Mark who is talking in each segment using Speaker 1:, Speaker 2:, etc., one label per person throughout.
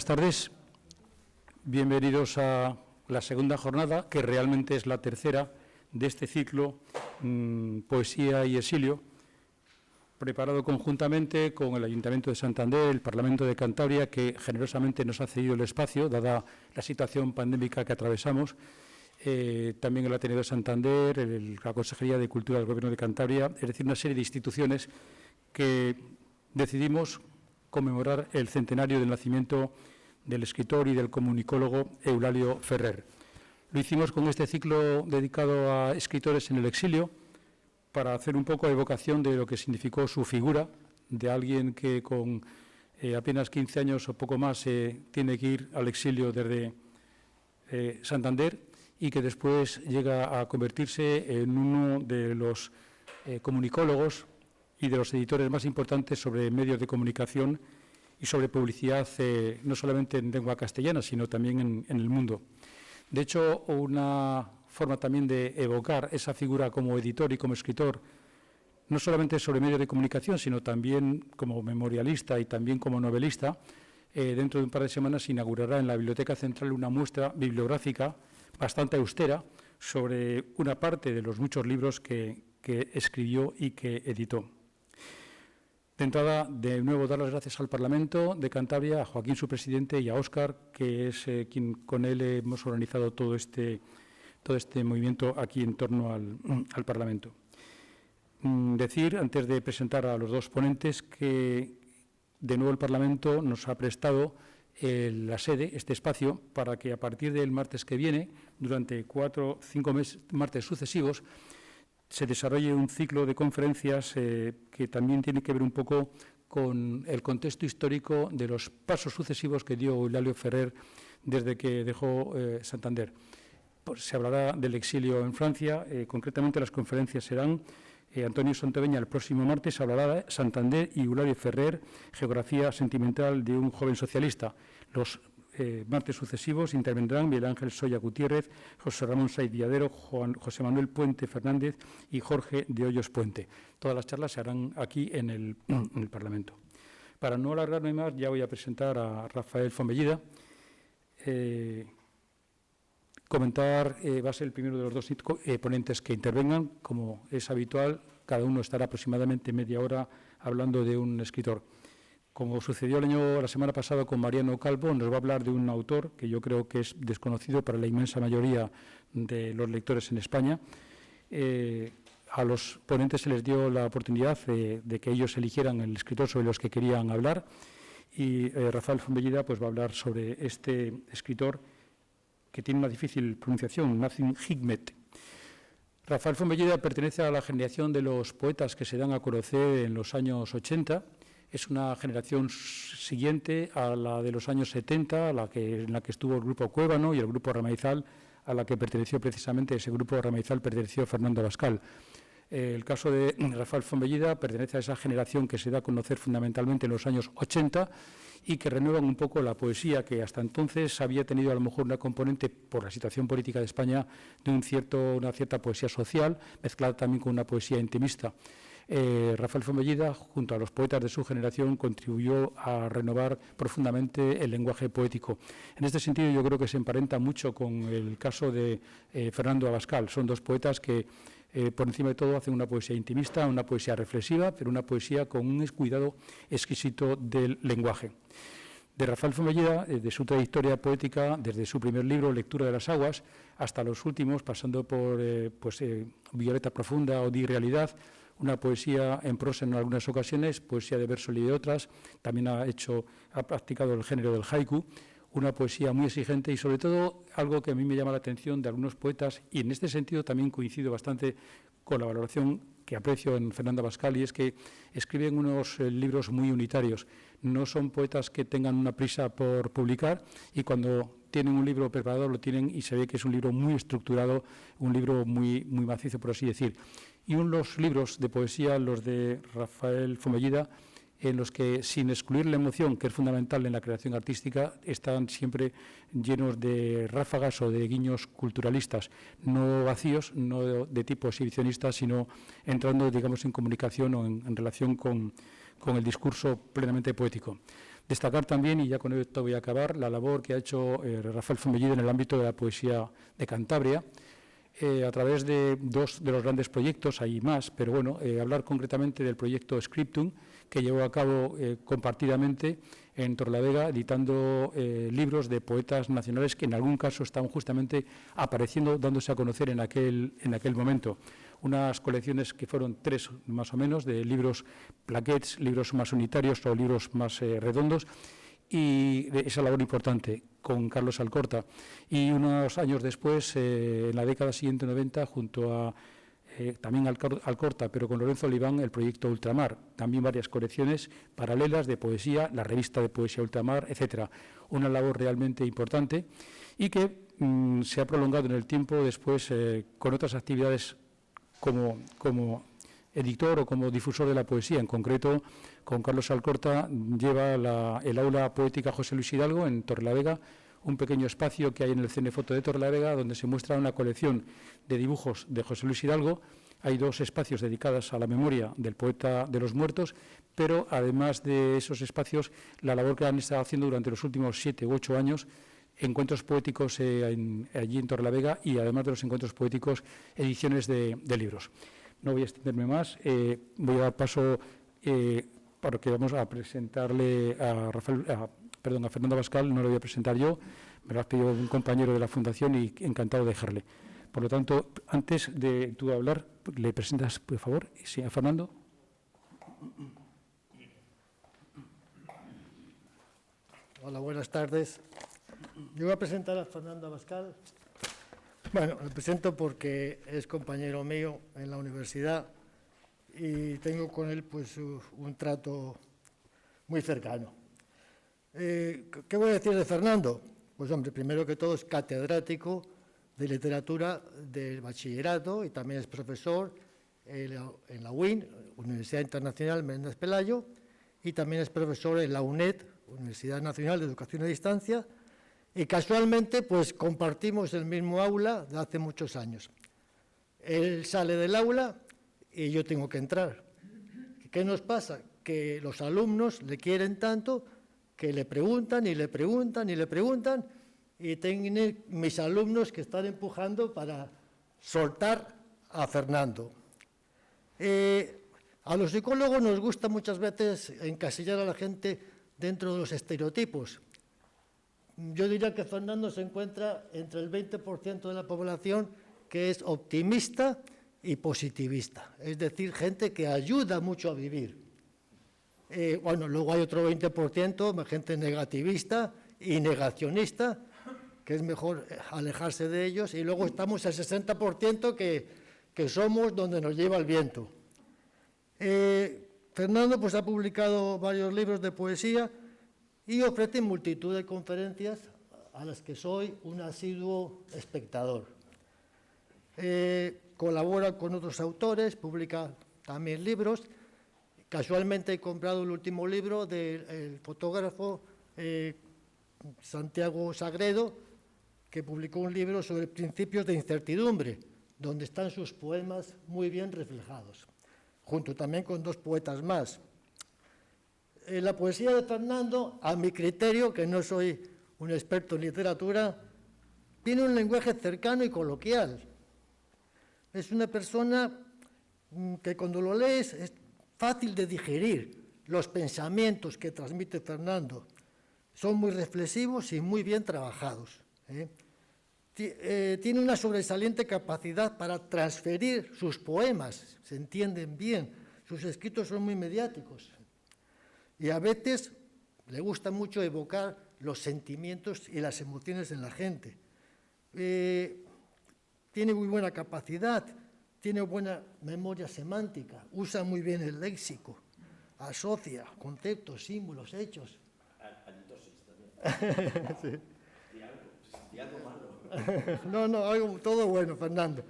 Speaker 1: Buenas tardes. Bienvenidos a la segunda jornada, que realmente es la tercera de este ciclo Poesía y Exilio, preparado conjuntamente con el Ayuntamiento de Santander, el Parlamento de Cantabria, que generosamente nos ha cedido el espacio, dada la situación pandémica que atravesamos, también el Ateneo de Santander, la Consejería de Cultura del Gobierno de Cantabria, es decir, una serie de instituciones que decidimos conmemorar el centenario del nacimiento del escritor y del comunicólogo Eulalio Ferrer. Lo hicimos con este ciclo dedicado a escritores en el exilio, para hacer un poco evocación de lo que significó su figura, de alguien que con apenas 15 años o poco más tiene que ir al exilio desde Santander y que después llega a convertirse en uno de los comunicólogos y de los editores más importantes sobre medios de comunicación y sobre publicidad, no solamente en lengua castellana, sino también en el mundo. De hecho, una forma también de evocar esa figura como editor y como escritor, no solamente sobre medios de comunicación, sino también como memorialista y también como novelista, dentro de un par de semanas se inaugurará en la Biblioteca Central una muestra bibliográfica bastante austera sobre una parte de los muchos libros que escribió y que editó. De entrada, de nuevo, dar las gracias al Parlamento de Cantabria, a Joaquín, su presidente, y a Óscar, que es quien con él hemos organizado todo este movimiento aquí en torno al Parlamento. Decir, antes de presentar a los dos ponentes, que de nuevo el Parlamento nos ha prestado la sede, este espacio, para que a partir del martes que viene, durante 4 o 5 martes sucesivos, se desarrolle un ciclo de conferencias que también tiene que ver un poco con el contexto histórico de los pasos sucesivos que dio Eulalio Ferrer desde que dejó Santander. Pues se hablará del exilio en Francia, concretamente las conferencias serán Antonio Santoveña el próximo martes hablará de Santander y Eulalio Ferrer, geografía sentimental de un joven socialista. Los martes sucesivos intervendrán Miguel Ángel Soya Gutiérrez, José Ramón Saiz Villadero, José Manuel Puente Fernández y Jorge de Hoyos Puente. Todas las charlas se harán aquí en el Parlamento. Para no alargarme más, ya voy a presentar a Rafael Fontbellida. Comentar, va a ser el primero de los dos ponentes que intervengan. Como es habitual, cada uno estará aproximadamente media hora hablando de un escritor. Como sucedió la semana pasada con Mariano Calvo, nos va a hablar de un autor que yo creo que es desconocido para la inmensa mayoría de los lectores en España. A los ponentes se les dio la oportunidad de que ellos eligieran el escritor sobre los que querían hablar y Rafael Fontbellida pues, va a hablar sobre este escritor que tiene una difícil pronunciación, Nazim Hikmet. Rafael Fontbellida pertenece a la generación de los poetas que se dan a conocer en los años 80. Es una generación siguiente a la de los años 70, en la que estuvo el grupo Cuébano y el grupo Ramaizal, a la que perteneció precisamente ese grupo Ramaizal, perteneció Fernando Abascal. El caso de Rafael Fontbellida pertenece a esa generación que se da a conocer fundamentalmente en los años 80 y que renuevan un poco la poesía que hasta entonces había tenido a lo mejor una componente, por la situación política de España, de una cierta poesía social, mezclada también con una poesía intimista. Rafael Fontbellida, junto a los poetas de su generación, contribuyó a renovar profundamente el lenguaje poético. En este sentido, yo creo que se emparenta mucho con el caso de Fernando Abascal. Son dos poetas que, por encima de todo, hacen una poesía intimista, una poesía reflexiva, pero una poesía con un cuidado exquisito del lenguaje. De Rafael Fontbellida, de su trayectoria poética, desde su primer libro, Lectura de las Aguas, hasta los últimos, pasando por Violeta Profunda o Di Realidad, una poesía en prosa en algunas ocasiones, poesía de verso y de otras, también ha practicado el género del haiku, una poesía muy exigente y sobre todo algo que a mí me llama la atención de algunos poetas, y en este sentido también coincido bastante con la valoración que aprecio en Fernando Abascal, y es que escriben unos libros muy unitarios. No son poetas que tengan una prisa por publicar y cuando tienen un libro preparado lo tienen y se ve que es un libro muy estructurado, un libro muy macizo, por así decir. Y unos libros de poesía, los de Rafael Fontbellida, en los que, sin excluir la emoción, que es fundamental en la creación artística, están siempre llenos de ráfagas o de guiños culturalistas, no vacíos, no de tipo exhibicionista, sino entrando, digamos, en comunicación o en relación con el discurso plenamente poético. Destacar también, y ya con esto voy a acabar, la labor que ha hecho Rafael Fomellido en el ámbito de la poesía de Cantabria, a través de dos de los grandes proyectos, hay más, pero bueno, hablar concretamente del proyecto Scriptum, que llevó a cabo compartidamente en Torrelavega, editando libros de poetas nacionales que en algún caso estaban justamente apareciendo, dándose a conocer en aquel momento. Unas colecciones que fueron 3 más o menos, de libros plaquets, libros más unitarios o libros más redondos, y de esa labor importante con Carlos Alcorta. Y unos años después, en la década siguiente, 90, junto a también Alcorta, pero con Lorenzo Oliván, el proyecto Ultramar. También varias colecciones paralelas de poesía, la revista de poesía Ultramar, etcétera. Una labor realmente importante y que se ha prolongado en el tiempo después con otras actividades como editor o como difusor de la poesía. En concreto, con Carlos Alcorta lleva el aula poética José Luis Hidalgo en Torrelavega, un pequeño espacio que hay en el Cenefoto de Torrelavega donde se muestra una colección de dibujos de José Luis Hidalgo. Hay 2 espacios dedicados a la memoria del poeta de los muertos, pero además de esos espacios, la labor que han estado haciendo durante los últimos 7 u 8 años, encuentros poéticos allí en Torrelavega y además de los encuentros poéticos, ediciones de libros. No voy a extenderme más, voy a dar paso porque vamos a presentarle a Fernando Abascal, no lo voy a presentar yo, me lo ha pedido un compañero de la Fundación y encantado de dejarle. Por lo tanto, antes de tú hablar, ¿le presentas, por favor, sí, a Fernando?
Speaker 2: Hola, buenas tardes. Yo voy a presentar a Fernando Abascal. Bueno, lo presento porque es compañero mío en la universidad y tengo con él pues un trato muy cercano. ¿Qué voy a decir de Fernando? Pues hombre, primero que todo es catedrático de literatura del bachillerato y también es profesor en la UIN, Universidad Internacional Menéndez Pelayo, y también es profesor en la UNED, Universidad Nacional de Educación a Distancia, y casualmente pues compartimos el mismo aula de hace muchos años. Él sale del aula y yo tengo que entrar. ¿Qué nos pasa? Que los alumnos le quieren tanto que le preguntan y le preguntan y le preguntan, y tengo mis alumnos que están empujando para soltar a Fernando. A los psicólogos nos gusta muchas veces encasillar a la gente dentro de los estereotipos. Yo diría que Fernando se encuentra entre el 20% de la población que es optimista y positivista, es decir, gente que ayuda mucho a vivir. Bueno, luego hay otro 20%, gente negativista y negacionista, que es mejor alejarse de ellos, y luego estamos el 60% que somos donde nos lleva el viento. Fernando pues, ha publicado varios libros de poesía y ofrece multitud de conferencias a las que soy un asiduo espectador. Colabora con otros autores, publica también libros. Casualmente he comprado el último libro del fotógrafo Santiago Sagredo, que publicó un libro sobre principios de incertidumbre, donde están sus poemas muy bien reflejados, junto también con 2 poetas más. La poesía de Fernando, a mi criterio, que no soy un experto en literatura, tiene un lenguaje cercano y coloquial. Es una persona que cuando lo lees es fácil de digerir. Los pensamientos que transmite Fernando son muy reflexivos y muy bien trabajados. Tiene una sobresaliente capacidad para transferir sus poemas, se entienden bien, sus escritos son muy mediáticos. Y a veces le gusta mucho evocar los sentimientos y las emociones en la gente. Tiene muy buena capacidad, tiene buena memoria semántica, usa muy bien el léxico, asocia conceptos, símbolos, hechos.
Speaker 3: Anitosis también.
Speaker 2: Sí.
Speaker 3: Y algo malo.
Speaker 2: No, todo bueno, Fernando.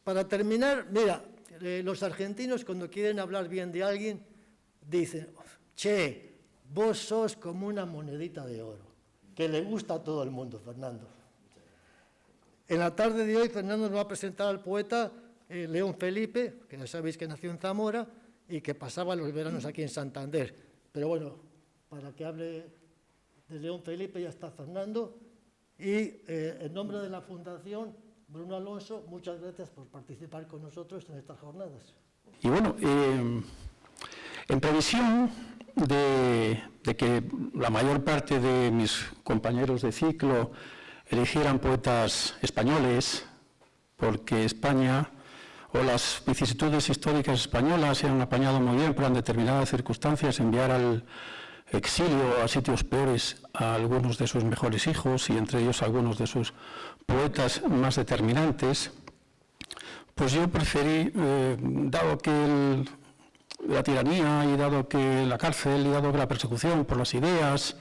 Speaker 2: Para terminar, mira, los argentinos cuando quieren hablar bien de alguien, dicen, che, vos sos como una monedita de oro, que le gusta a todo el mundo, Fernando. En la tarde de hoy, Fernando nos va a presentar al poeta León Felipe, que ya sabéis que nació en Zamora y que pasaba los veranos aquí en Santander. Pero bueno, para que hable de León Felipe ya está Fernando. Y en nombre de la Fundación, Bruno Alonso, muchas gracias por participar con nosotros en estas jornadas.
Speaker 1: Y bueno, en previsión de que la mayor parte de mis compañeros de ciclo eligieran poetas españoles, porque España o las vicisitudes históricas españolas se han apañado muy bien para en determinadas circunstancias enviar al exilio a sitios peores a algunos de sus mejores hijos y entre ellos algunos de sus poetas más determinantes, pues yo preferí, dado que la tiranía y dado que la cárcel y dado que la persecución por las ideas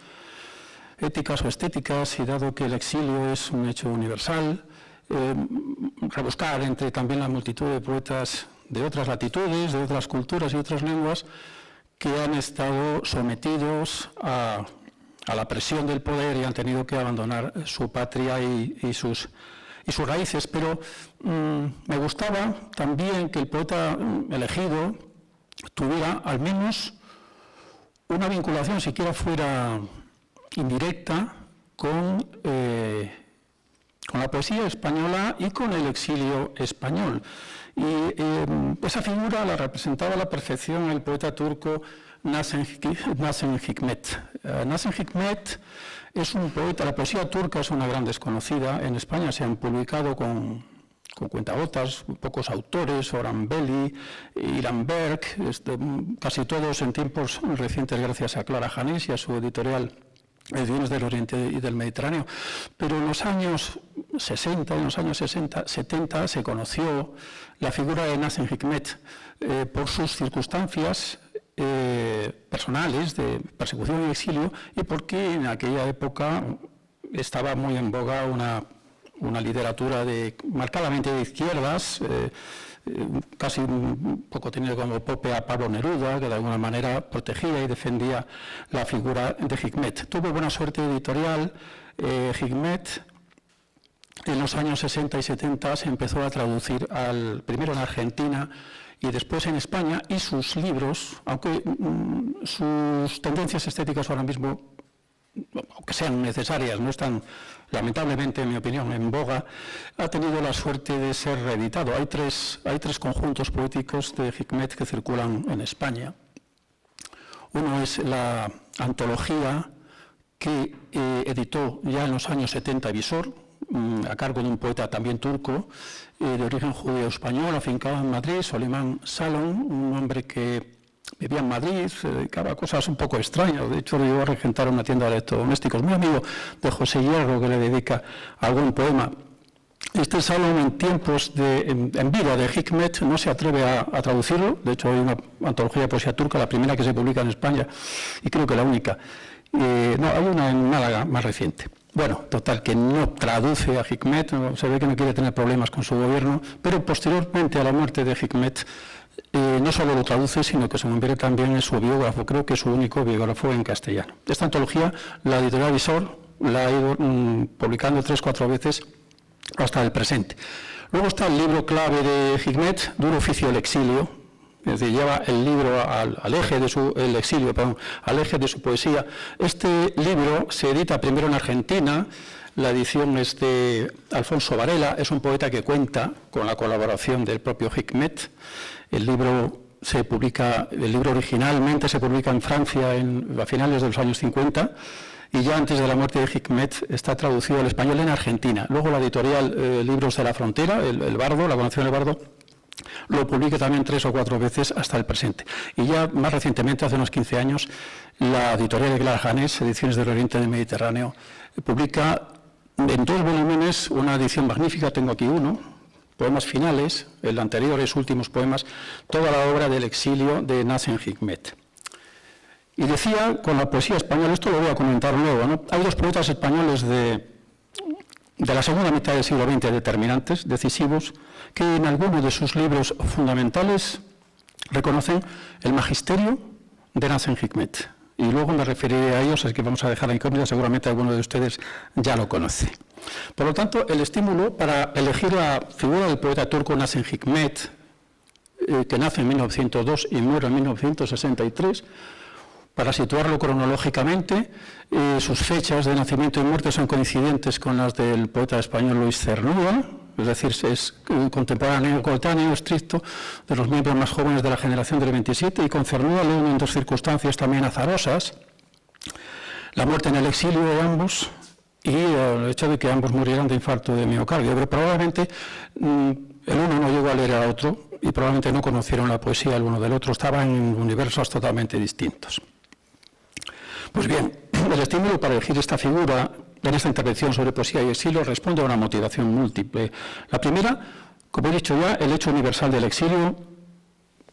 Speaker 1: éticas o estéticas y dado que el exilio es un hecho universal, rebuscar entre también la multitud de poetas de otras latitudes, de otras culturas y otras lenguas que han estado sometidos a la presión del poder y han tenido que abandonar su patria y sus raíces. Pero me gustaba también que el poeta elegido tuviera al menos una vinculación, siquiera fuera indirecta, con la poesía española y con el exilio español. Y esa figura la representaba a la perfección el poeta turco Nazım Hikmet. Nazım Hikmet es un poeta, la poesía turca es una gran desconocida. En España se han publicado con cuentagotas, pocos autores, Orhan Veli, Ilan Berk, casi todos en tiempos recientes gracias a Clara Janés y a su editorial Ediciones del Oriente y del Mediterráneo. Pero en los años 60, en los años 70 se conoció la figura de Nazım Hikmet por sus circunstancias personales de persecución y exilio y porque en aquella época estaba muy en boga una literatura marcadamente de izquierdas, casi un poco tenido como Pope a Pablo Neruda, que de alguna manera protegía y defendía la figura de Hikmet. Tuvo buena suerte editorial. Hikmet en los años 60 y 70 se empezó a traducir primero en Argentina y después en España, y sus libros, aunque sus tendencias estéticas ahora mismo, aunque sean necesarias, no están, lamentablemente, en mi opinión, en boga, ha tenido la suerte de ser reeditado. Hay tres conjuntos poéticos de Hikmet que circulan en España. Uno es la antología que editó ya en los años 70 Visor, a cargo de un poeta también turco, de origen judío-español, afincado en Madrid, Solimán Salom, un hombre que vivía en Madrid, se dedicaba a cosas un poco extrañas. De hecho, lo llevó a regentar una tienda de electrodomésticos. Muy amigo de José Hierro, que le dedica algún poema. Este Salom, en tiempos en vida de Hikmet, no se atreve a traducirlo. De hecho, hay una antología de poesía turca, la primera que se publica en España, y creo que la única. No, hay una en Málaga más reciente. Bueno, total, que no traduce a Hikmet, se ve que no quiere tener problemas con su gobierno, pero posteriormente a la muerte de Hikmet, no solo lo traduce, sino que se convierte también en su biógrafo, creo que es su único biógrafo en castellano. Esta antología, la editorial Visor, la ha ido publicando 3 o 4 veces hasta el presente. Luego está el libro clave de Hikmet, Duro oficio del exilio, es decir, lleva el libro al eje de su poesía. Este libro se edita primero en Argentina. La edición es de Alfonso Varela, es un poeta que cuenta con la colaboración del propio Hikmet. El libro originalmente se publica en Francia a finales de los años 50 y ya antes de la muerte de Hikmet está traducido al español en Argentina. Luego la editorial Libros de la Frontera, el Bardo, la Colección del Bardo, lo publica también 3 o 4 veces hasta el presente. Y ya más recientemente, hace unos 15 años, la editorial de Clara Janés, Ediciones del Oriente y del Mediterráneo, publica en 2 volúmenes una edición magnífica, tengo aquí uno, poemas finales, el anterior es Últimos poemas, toda la obra del exilio de Nazım Hikmet. Y decía, con la poesía española, esto lo voy a comentar luego, ¿no? Hay 2 poetas españoles de la segunda mitad del siglo XX determinantes, decisivos, que en algunos de sus libros fundamentales reconocen el magisterio de Nazım Hikmet. Y luego me referiré a ellos, es que vamos a dejar la incógnita, seguramente alguno de ustedes ya lo conoce. Por lo tanto, el estímulo para elegir la figura del poeta turco Nazım Hikmet, que nace en 1902 y muere en 1963,
Speaker 4: Para situarlo cronológicamente, sus fechas de nacimiento y muerte son coincidentes con las del poeta español Luis Cernuda, es decir, es contemporáneo, coetáneo, estricto, de los miembros más jóvenes de la generación del 27, y con Cernuda le unen dos circunstancias también azarosas: la muerte en el exilio de ambos y el hecho de que ambos murieran de infarto de miocardio. Pero probablemente el uno no llegó a leer al otro y probablemente no conocieron la poesía el uno del otro, estaban en universos totalmente distintos. Pues bien, el estímulo para elegir esta figura en esta intervención sobre poesía y exilio responde a una motivación múltiple. La primera, como he dicho ya, el hecho universal del exilio,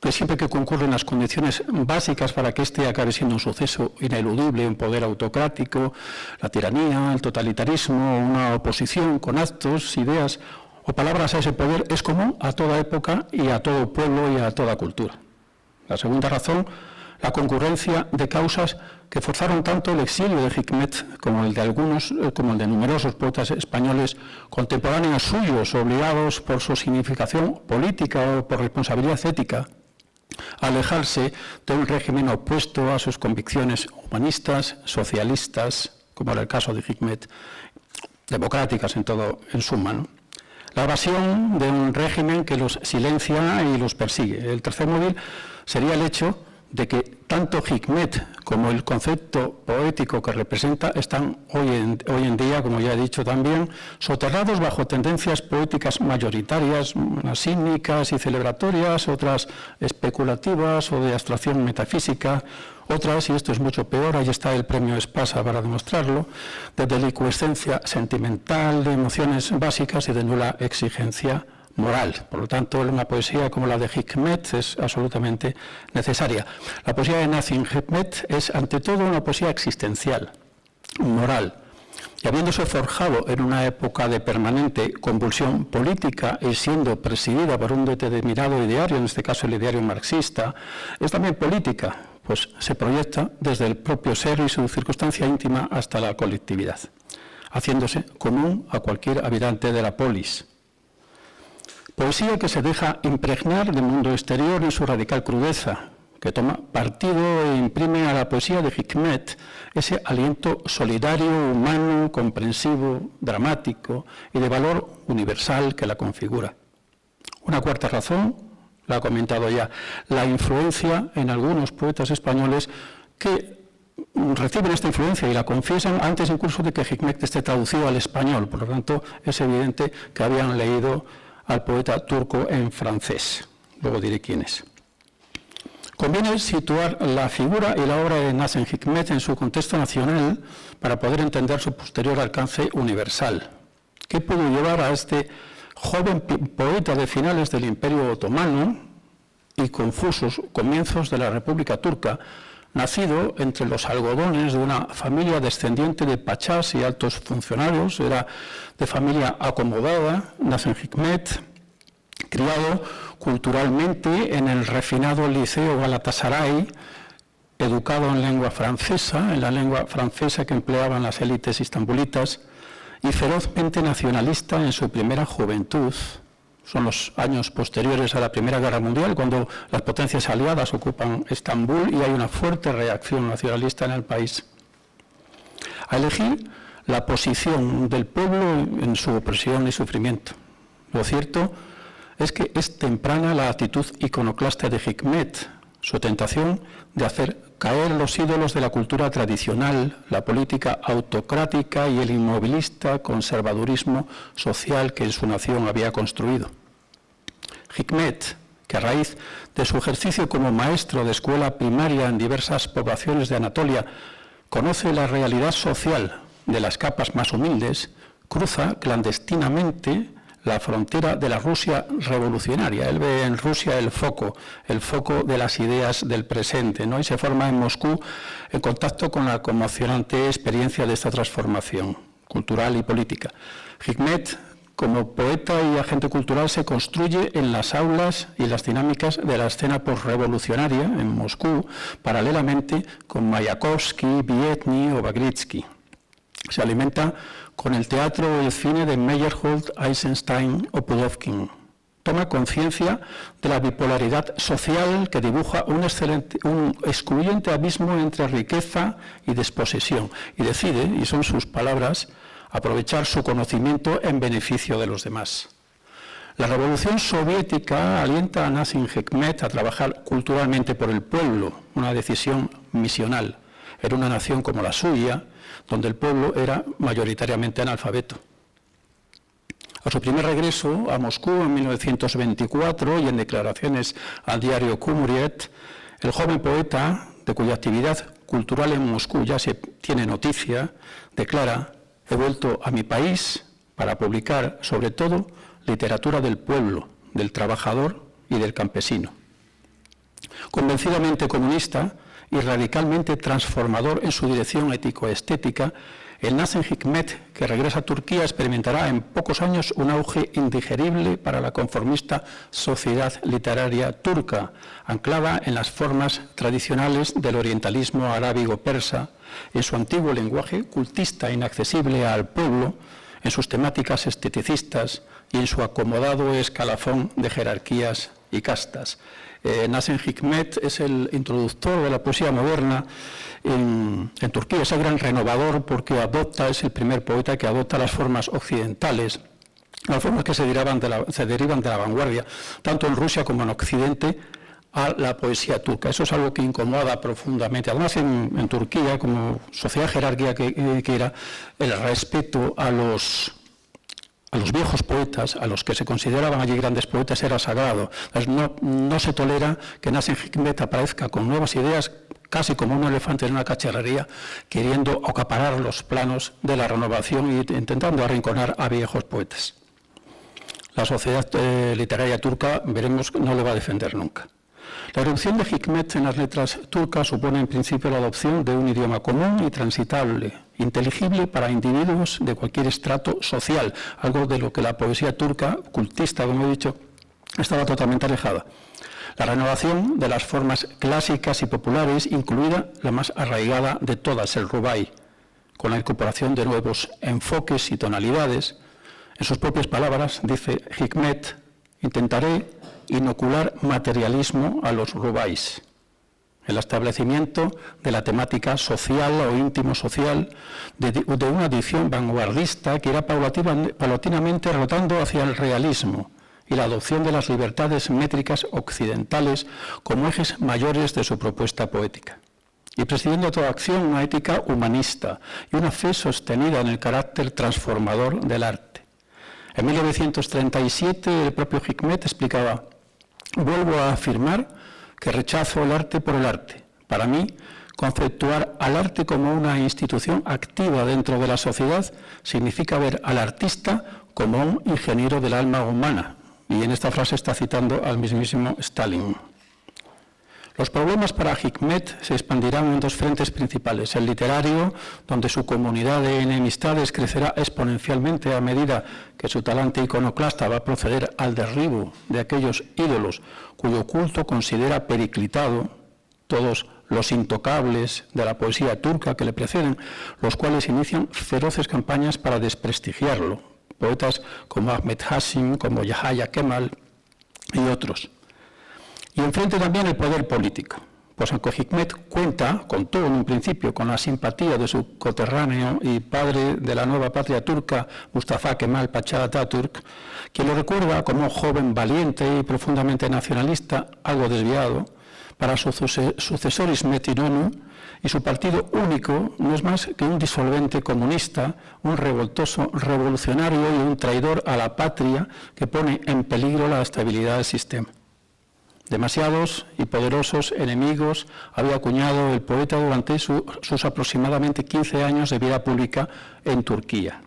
Speaker 4: que siempre que concurren las condiciones básicas para que éste acabe siendo un suceso ineludible, un poder autocrático, la tiranía, el totalitarismo, una oposición con actos, ideas o palabras a ese poder, es común a toda época y a todo pueblo y a toda cultura. La segunda razón, la concurrencia de causas que forzaron tanto el exilio de Hikmet como el de algunos, como el de numerosos poetas españoles contemporáneos suyos, obligados por su significación política o por responsabilidad ética a alejarse de un régimen opuesto a sus convicciones humanistas, socialistas, como era el caso de Hikmet, democráticas en suma, ¿no? La evasión de un régimen que los silencia y los persigue. El tercer móvil sería el hecho de que tanto Hikmet como el concepto poético que representa están hoy en día, como ya he dicho también, soterrados bajo tendencias poéticas mayoritarias, unas cínicas y celebratorias, otras especulativas o de abstracción metafísica, otras, y esto es mucho peor, ahí está el premio Espasa para demostrarlo, de delicuescencia sentimental, de emociones básicas y de nula exigencia moral. Por lo tanto, una poesía como la de Hikmet es absolutamente necesaria. La poesía de Nazim Hikmet es, ante todo, una poesía existencial, moral. Y habiéndose forjado en una época de permanente convulsión política y siendo presidida por un determinado ideario, en este caso el ideario marxista, es también política, pues se proyecta desde el propio ser y su circunstancia íntima hasta la colectividad, haciéndose común a cualquier habitante de la polis. Poesía que se deja impregnar del mundo exterior en su radical crudeza, que toma partido e imprime a la poesía de Hikmet ese aliento solidario, humano, comprensivo, dramático y de valor universal que la configura. Una cuarta razón, la he comentado ya, la influencia en algunos poetas españoles que reciben esta influencia y la confiesan antes incluso de que Hikmet esté traducido al español. Por lo tanto, es evidente que habían leído al poeta turco en francés. Luego diré quién es. Conviene situar la figura y la obra de Nazim Hikmet en su contexto nacional para poder entender su posterior alcance universal. ¿Qué pudo llevar a este joven poeta de finales del Imperio Otomano y confusos comienzos de la República Turca, nacido entre los algodones de una familia descendiente de pachás y altos funcionarios, era de familia acomodada, Nazim Hikmet, criado culturalmente en el refinado Liceo Galatasaray, educado en lengua francesa, en la lengua francesa que empleaban las élites istanbulitas, y ferozmente nacionalista en su primera juventud. Son los años posteriores a la Primera Guerra Mundial, cuando las potencias aliadas ocupan Estambul y hay una fuerte reacción nacionalista en el país. A elegir la posición del pueblo en su opresión y sufrimiento. Lo cierto es que es temprana la actitud iconoclasta de Hikmet, su tentación de hacer caer los ídolos de la cultura tradicional, la política autocrática y el inmovilista conservadurismo social que en su nación había construido. Hikmet, que a raíz de su ejercicio como maestro de escuela primaria en diversas poblaciones de Anatolia, conoce la realidad social de las capas más humildes, cruza clandestinamente la frontera de la Rusia revolucionaria. Él ve en Rusia el foco de las ideas del presente, ¿no? Y se forma en Moscú en contacto con la conmocionante experiencia de esta transformación cultural y política. Hikmet, como poeta y agente cultural, se construye en las aulas y las dinámicas de la escena posrevolucionaria en Moscú, paralelamente con Mayakovsky, Vietny o Bagritsky. Se alimenta con el teatro y el cine de Meyerhold, Eisenstein o Pudovkin. toma conciencia de la bipolaridad social que dibuja un excluyente abismo entre riqueza y desposesión, y decide, y son sus palabras, aprovechar su conocimiento en beneficio de los demás. La revolución soviética alienta a Nassim Hikmet a trabajar culturalmente por el pueblo, una decisión misional. Era una nación como la suya, donde el pueblo era mayoritariamente analfabeto. A su primer regreso a Moscú en 1924 y en declaraciones al diario Cumhuriyet, el joven poeta, de cuya actividad cultural en Moscú ya se tiene noticia, declara: «He vuelto a mi país para publicar, sobre todo, literatura del pueblo, del trabajador y del campesino». Convencidamente comunista y radicalmente transformador en su dirección ético-estética, el Nassim Hikmet, que regresa a Turquía, experimentará en pocos años un auge indigerible para la conformista sociedad literaria turca, anclada en las formas tradicionales del orientalismo arábigo-persa, en su antiguo lenguaje cultista inaccesible al pueblo, en sus temáticas esteticistas y en su acomodado escalafón de jerarquías y castas. Nassim Hikmet es el introductor de la poesía moderna en Turquía, es el gran renovador porque es el primer poeta que adopta las formas occidentales, las formas que se derivan de la vanguardia, tanto en Rusia como en Occidente, a la poesía turca. Eso es algo que incomoda profundamente. Además, en Turquía, como sociedad jerárquica que era, el respeto a los viejos poetas, a los que se consideraban allí grandes poetas, era sagrado. Entonces, no se tolera que Nassim Hikmet aparezca con nuevas ideas, casi como un elefante en una cacharrería, queriendo acaparar los planos de la renovación e intentando arrinconar a viejos poetas. La sociedad literaria turca, veremos, no le va a defender nunca. La erupción de Hikmet en las letras turcas supone en principio la adopción de un idioma común y transitable, inteligible para individuos de cualquier estrato social, algo de lo que la poesía turca, cultista, como he dicho, estaba totalmente alejada. La renovación de las formas clásicas y populares, incluida la más arraigada de todas, el rubái, con la incorporación de nuevos enfoques y tonalidades. En sus propias palabras, dice Hikmet: intentaré inocular materialismo a los rubáis. El establecimiento de la temática social o íntimo-social de una edición vanguardista que irá paulatinamente rotando hacia el realismo y la adopción de las libertades métricas occidentales como ejes mayores de su propuesta poética. Y presidiendo toda acción una ética humanista y una fe sostenida en el carácter transformador del arte. En 1937 el propio Hikmet explicaba: «Vuelvo a afirmar que rechazo el arte por el arte. Para mí, conceptuar al arte como una institución activa dentro de la sociedad significa ver al artista como un ingeniero del alma humana». Y en esta frase está citando al mismísimo Stalin. Los problemas para Hikmet se expandirán en dos frentes principales: el literario, donde su comunidad de enemistades crecerá exponencialmente a medida que su talante iconoclasta va a proceder al derribo de aquellos ídolos cuyo culto considera periclitado, todos los intocables de la poesía turca que le preceden, los cuales inician feroces campañas para desprestigiarlo, poetas como Ahmet Hashim, como Yahya Kemal y otros. Y enfrente también el poder político, pues aunque Hikmet contó en un principio con la simpatía de su coterráneo y padre de la nueva patria turca, Mustafa Kemal Pasha Atatürk, quien lo recuerda como un joven valiente y profundamente nacionalista, algo desviado, para su sucesor Hizmet Inonu y su partido único no es más que un disolvente comunista, un revoltoso revolucionario y un traidor a la patria que pone en peligro la estabilidad del sistema. Demasiados y poderosos enemigos había acuñado el poeta durante sus aproximadamente 15 años de vida pública en Turquía.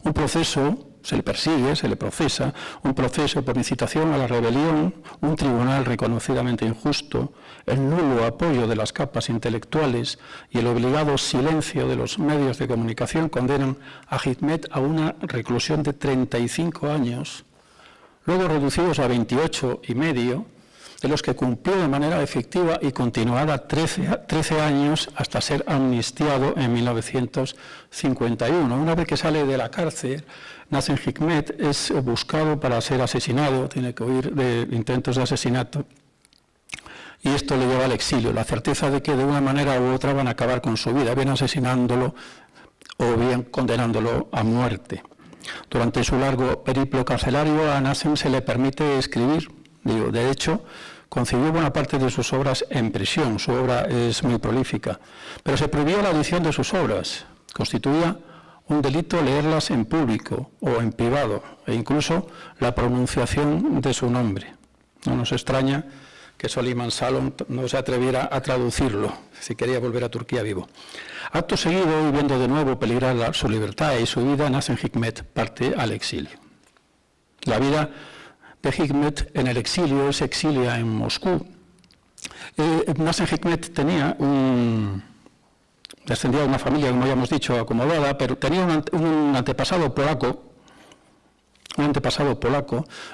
Speaker 4: Un proceso, se le persigue, se le procesa, un proceso por incitación a la rebelión, un tribunal reconocidamente injusto, el nulo apoyo de las capas intelectuales y el obligado silencio de los medios de comunicación condenan a Hikmet a una reclusión de 35 años, luego reducidos a 28 y medio, de los que cumplió de manera efectiva y continuada 13 años hasta ser amnistiado en 1951. Una vez que sale de la cárcel, Nasim Hikmet es buscado para ser asesinado, tiene que huir de intentos de asesinato, y esto le lleva al exilio, la certeza de que de una manera u otra van a acabar con su vida, bien asesinándolo o bien condenándolo a muerte. Durante su largo periplo carcelario, a Nasim se le permite escribir. De hecho, concibió buena parte de sus obras en prisión. Su obra es muy prolífica, pero se prohibió la edición de sus obras. Constituía un delito leerlas en público o en privado, e incluso la pronunciación de su nombre. No nos extraña que Soliman Salom no se atreviera a traducirlo, si quería volver a Turquía vivo. Acto seguido, y viendo de nuevo peligrar su libertad y su vida, Nasim Hikmet parte al exilio. La vida de Hikmet en el exilio se exilia en Moscú. Nasim Hikmet descendía de una familia, como ya hemos dicho, acomodada, pero tenía un antepasado polaco.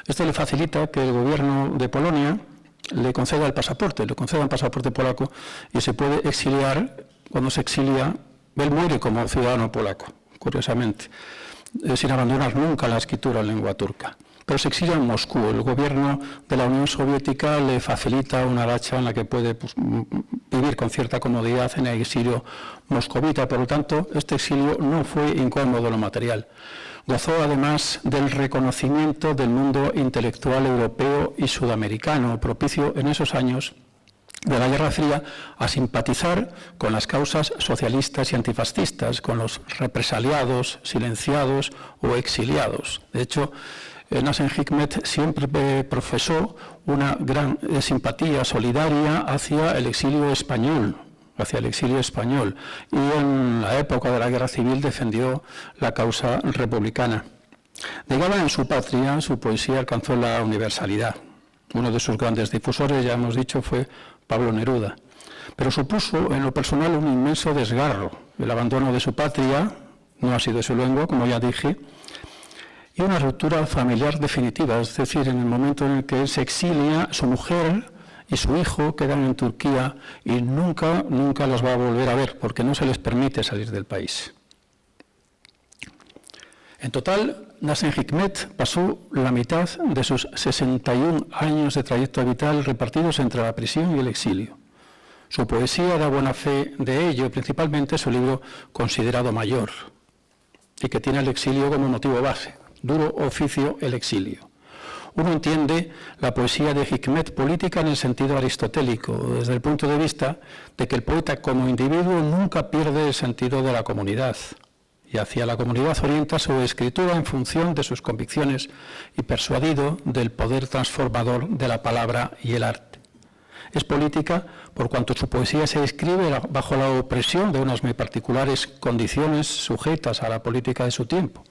Speaker 4: Esto le facilita que el gobierno de Polonia le conceda un pasaporte polaco y se puede exiliar. Cuando se exilia, él muere como ciudadano polaco, curiosamente, sin abandonar nunca la escritura en lengua turca. Pero se exilia en Moscú. El gobierno de la Unión Soviética le facilita una racha en la que puede vivir con cierta comodidad en el exilio moscovita. Por lo tanto, este exilio no fue incómodo en lo material. Gozó además del reconocimiento del mundo intelectual europeo y sudamericano, propicio en esos años de la Guerra Fría a simpatizar con las causas socialistas y antifascistas, con los represaliados, silenciados o exiliados. De hecho, Nasim Hikmet siempre profesó una gran simpatía solidaria hacia el exilio español, y en la época de la Guerra Civil defendió la causa republicana. Llegada en su patria, su poesía alcanzó la universalidad. Uno de sus grandes difusores, ya hemos dicho, fue Pablo Neruda. Pero supuso en lo personal un inmenso desgarro. El abandono de su patria, no ha sido su lengua, como ya dije, y una ruptura familiar definitiva. Es decir, en el momento en el que él se exilia, su mujer y su hijo quedan en Turquía y nunca los va a volver a ver, porque no se les permite salir del país. En total, Nasim Hikmet pasó la mitad de sus 61 años de trayecto vital repartidos entre la prisión y el exilio. Su poesía da buena fe de ello, principalmente su libro considerado mayor, y que tiene el exilio como motivo base. Duro oficio el exilio. Uno entiende la poesía de Hikmet política en el sentido aristotélico, desde el punto de vista de que el poeta como individuo nunca pierde el sentido de la comunidad, y hacia la comunidad orienta su escritura en función de sus convicciones y persuadido del poder transformador de la palabra y el arte. Es política por cuanto su poesía se escribe bajo la opresión de unas muy particulares condiciones sujetas a la política de su tiempo,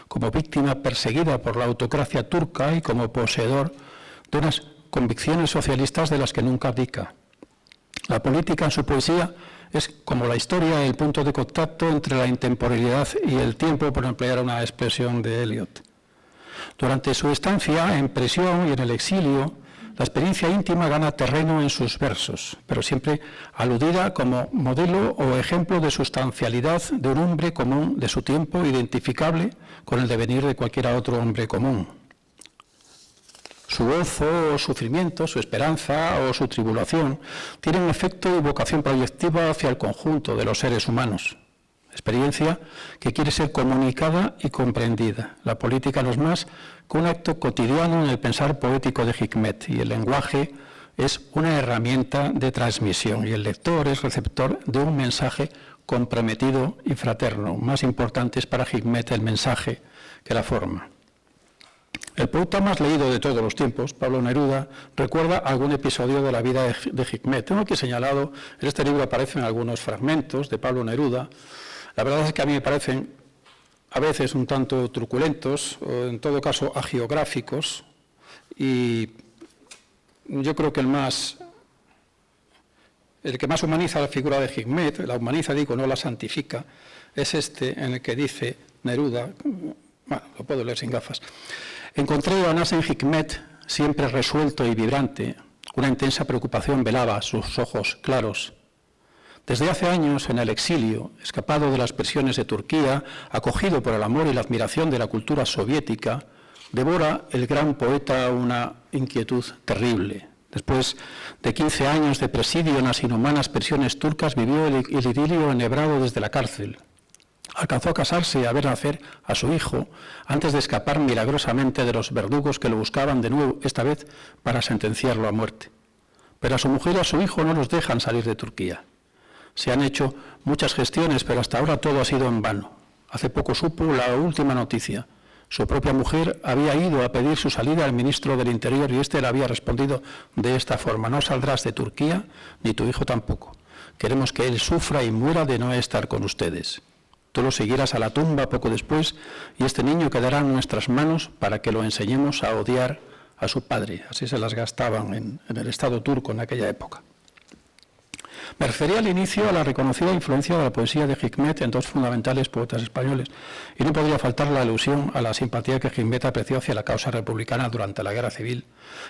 Speaker 4: como víctima perseguida por la autocracia turca y como poseedor de unas convicciones socialistas de las que nunca abdica. La política en su poesía es, como la historia, el punto de contacto entre la intemporalidad y el tiempo, por emplear una expresión de Eliot. Durante su estancia en prisión y en el exilio, la experiencia íntima gana terreno en sus versos, pero siempre aludida como modelo o ejemplo de sustancialidad de un hombre común de su tiempo, identificable con el devenir de cualquier otro hombre común. Su gozo o sufrimiento, su esperanza o su tribulación tienen efecto y vocación proyectiva hacia el conjunto de los seres humanos. Experiencia que quiere ser comunicada y comprendida. La política no es más que un acto cotidiano en el pensar poético de Hikmet, y el lenguaje es una herramienta de transmisión, y el lector es receptor de un mensaje comprometido y fraterno. Más importante es para Hikmet el mensaje que la forma. El poeta más leído de todos los tiempos, Pablo Neruda, recuerda algún episodio de la vida de Hikmet. Tengo aquí señalado, en este libro aparecen algunos fragmentos de Pablo Neruda. La verdad es que a mí me parecen a veces un tanto truculentos, o en todo caso agiográficos, y yo creo que el que más humaniza la figura de Hikmet, la humaniza, digo, no la santifica, es este en el que dice Neruda, bueno, lo puedo leer sin gafas: encontré a Nasim Hikmet siempre resuelto y vibrante, Una intensa preocupación velaba sus ojos claros. Desde hace años, en el exilio, escapado de las presiones de Turquía, acogido por el amor y la admiración de la cultura soviética, devora el gran poeta una inquietud terrible. Después de 15 años de presidio en las inhumanas prisiones turcas, vivió el idilio enhebrado desde la cárcel. Alcanzó a casarse y a ver nacer a su hijo antes de escapar milagrosamente de los verdugos que lo buscaban de nuevo, esta vez para sentenciarlo a muerte. Pero a su mujer y a su hijo no los dejan salir de Turquía. Se han hecho muchas gestiones, pero hasta ahora todo ha sido en vano. Hace poco supo la última noticia. Su propia mujer había ido a pedir su salida al ministro del Interior y éste le había respondido de esta forma: no saldrás de Turquía, ni tu hijo tampoco. Queremos que él sufra y muera de no estar con ustedes. Tú lo seguirás a la tumba poco después y este niño quedará en nuestras manos para que lo enseñemos a odiar a su padre. Así se las gastaban en el Estado turco en aquella época. Me refería al inicio a la reconocida influencia de la poesía de Hikmet en dos fundamentales poetas españoles, y no podría faltar la alusión a la simpatía que Hikmet apreció hacia la causa republicana durante la Guerra Civil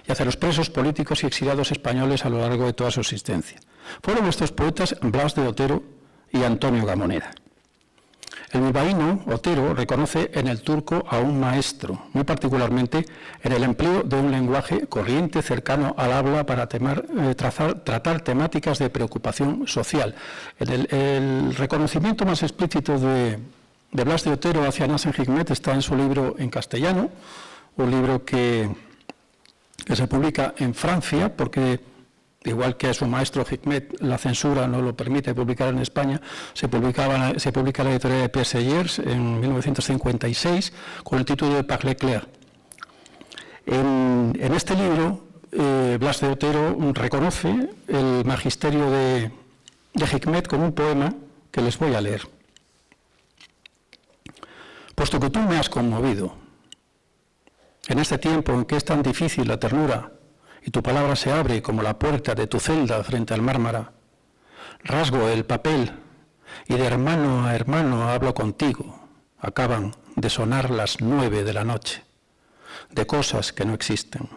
Speaker 4: y hacia los presos políticos y exiliados españoles a lo largo de toda su existencia. Fueron estos poetas Blas de Otero y Antonio Gamoneda. El bilbaíno Otero reconoce en el turco a un maestro, muy particularmente en el empleo de un lenguaje corriente cercano al habla para tratar temáticas de preocupación social. El reconocimiento más explícito de Blas de Otero hacia Nazım Hikmet está en su libro en castellano, un libro que se publica en Francia porque, igual que a su maestro Hikmet, la censura no lo permite publicar en España, se publica en la editorial de Pierre Sellers en 1956 con el título de Par l'éclair. En este libro, Blas de Otero reconoce el magisterio de Hikmet con un poema que les voy a leer. Puesto que tú me has conmovido, en este tiempo en que es tan difícil la ternura, y tu palabra se abre como la puerta de tu celda frente al Mármara, rasgo el papel y de hermano a hermano hablo contigo. Acaban de sonar las 9 de la noche, de cosas que no existen.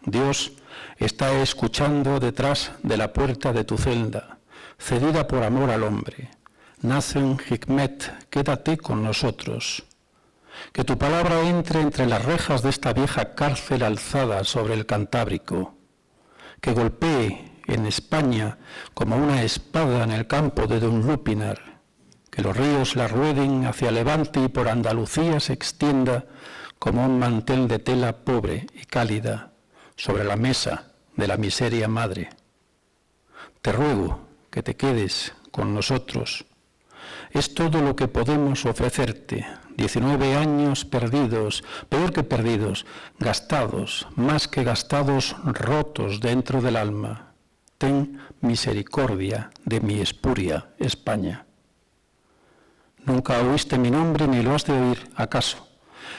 Speaker 4: Dios está escuchando detrás de la puerta de tu celda, cedida por amor al hombre. Nazım Hikmet, quédate con nosotros. Que tu palabra entre entre las rejas de esta vieja cárcel alzada sobre el Cantábrico, que golpee en España como una espada en el campo de Dunlupinar, que los ríos la rueden hacia Levante y por Andalucía se extienda como un mantel de tela pobre y cálida sobre la mesa de la miseria madre. Te ruego que te quedes con nosotros. Es todo lo que podemos ofrecerte. 19 años perdidos, peor que perdidos, gastados, más que gastados, rotos dentro del alma. Ten misericordia de mi espuria España. Nunca oíste mi nombre ni lo has de oír, ¿acaso?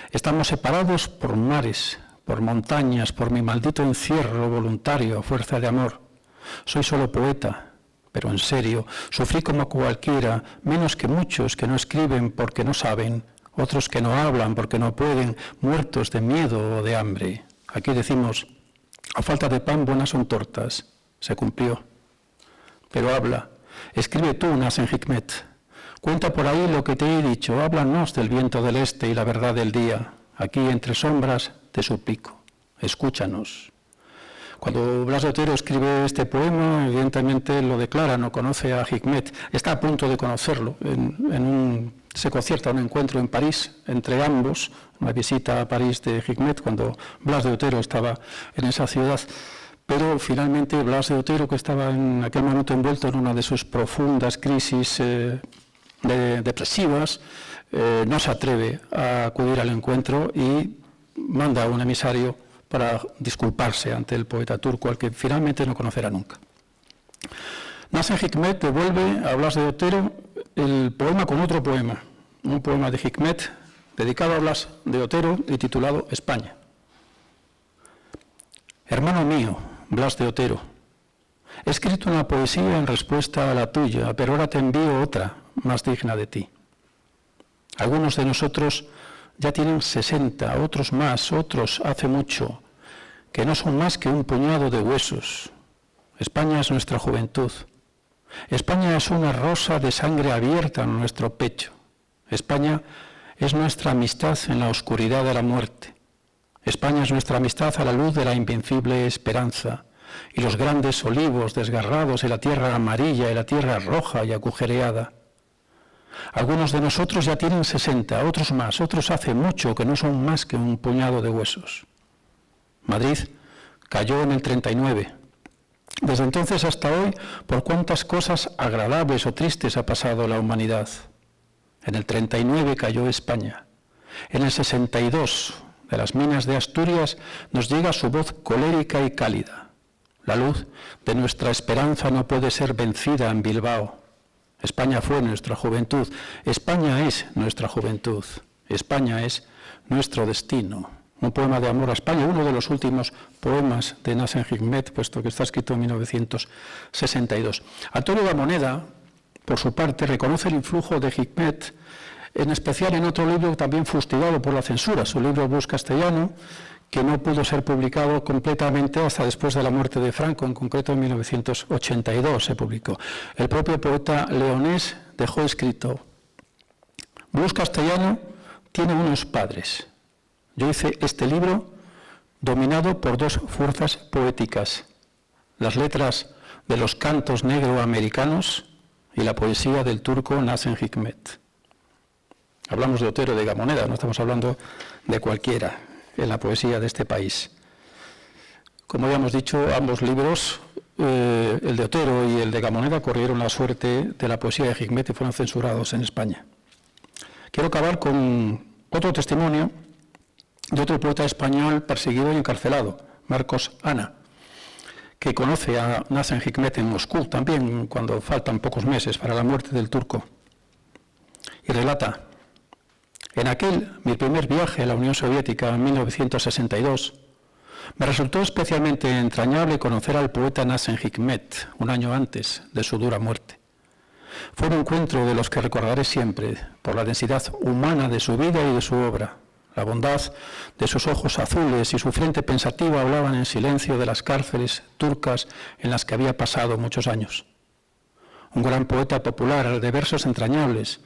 Speaker 4: Estamos separados por mares, por montañas, por mi maldito encierro voluntario a fuerza de amor. Soy solo poeta, pero en serio, sufrí como cualquiera, menos que muchos que no escriben porque no saben, otros que no hablan porque no pueden, muertos de miedo o de hambre. Aquí decimos, a falta de pan buenas son tortas. Se cumplió. Pero habla, escribe tú, Nazım Hikmet. Cuenta por ahí lo que te he dicho, háblanos del viento del este y la verdad del día. Aquí entre sombras te suplico, escúchanos. Cuando Blas de Otero escribe este poema, evidentemente lo declara, no conoce a Hikmet, está a punto de conocerlo. Se concierta un encuentro en París entre ambos, una visita a París de Hikmet cuando Blas de Otero estaba en esa ciudad. Pero finalmente Blas de Otero, que estaba en aquel momento envuelto en una de sus profundas crisis depresivas, no se atreve a acudir al encuentro y manda a un emisario para disculparse ante el poeta turco, al que finalmente no conocerá nunca. Nazım Hikmet devuelve a Blas de Otero el poema con otro poema, un poema de Hikmet dedicado a Blas de Otero y titulado España. Hermano mío, Blas de Otero, he escrito una poesía en respuesta a la tuya, pero ahora te envío otra, más digna de ti. Algunos de nosotros ya tienen 60, otros más, otros hace mucho, que no son más que un puñado de huesos, España es nuestra juventud. España es una rosa de sangre abierta en nuestro pecho. España es nuestra amistad en la oscuridad de la muerte. España es nuestra amistad a la luz de la invencible esperanza y los grandes olivos desgarrados y la tierra amarilla y la tierra roja y agujereada. Algunos de nosotros ya tienen 60, otros más, otros hace mucho que no son más que un puñado de huesos. Madrid cayó en el 39. Desde entonces hasta hoy, por cuántas cosas agradables o tristes ha pasado la humanidad. En el 39 cayó España. En el 62, de las minas de Asturias, nos llega su voz colérica y cálida. La luz de nuestra esperanza no puede ser vencida en Bilbao. España fue nuestra juventud. España es nuestra juventud. España es nuestro destino. Un poema de amor a España, uno de los últimos poemas de Nassim Hikmet, puesto que está escrito en 1962. Antonio Gamoneda, por su parte, reconoce el influjo de Hikmet, en especial en otro libro también fustigado por la censura, su libro Bus Castellano, que no pudo ser publicado completamente hasta después de la muerte de Franco, en concreto en 1982 se publicó. El propio poeta leonés dejó escrito: Bus Castellano tiene unos padres. Yo hice este libro dominado por dos fuerzas poéticas, las letras de los cantos negro-americanos y la poesía del turco Nassim Hikmet. Hablamos de Otero, de Gamoneda, no estamos hablando de cualquiera en la poesía de este país. Como ya hemos dicho, ambos libros, el de Otero y el de Gamoneda, corrieron la suerte de la poesía de Hikmet y fueron censurados en España. Quiero acabar con otro testimonio de otro poeta español perseguido y encarcelado, Marcos Ana, que conoce a Nassim Hikmet en Moscú también, cuando faltan pocos meses para la muerte del turco. Y relata: en aquel, mi primer viaje a la Unión Soviética en 1962, me resultó especialmente entrañable conocer al poeta Nassim Hikmet, un año antes de su dura muerte. Fue un encuentro de los que recordaré siempre, por la densidad humana de su vida y de su obra. La bondad de sus ojos azules y su frente pensativa hablaban en silencio de las cárceles turcas en las que había pasado muchos años. Un gran poeta popular de versos entrañables,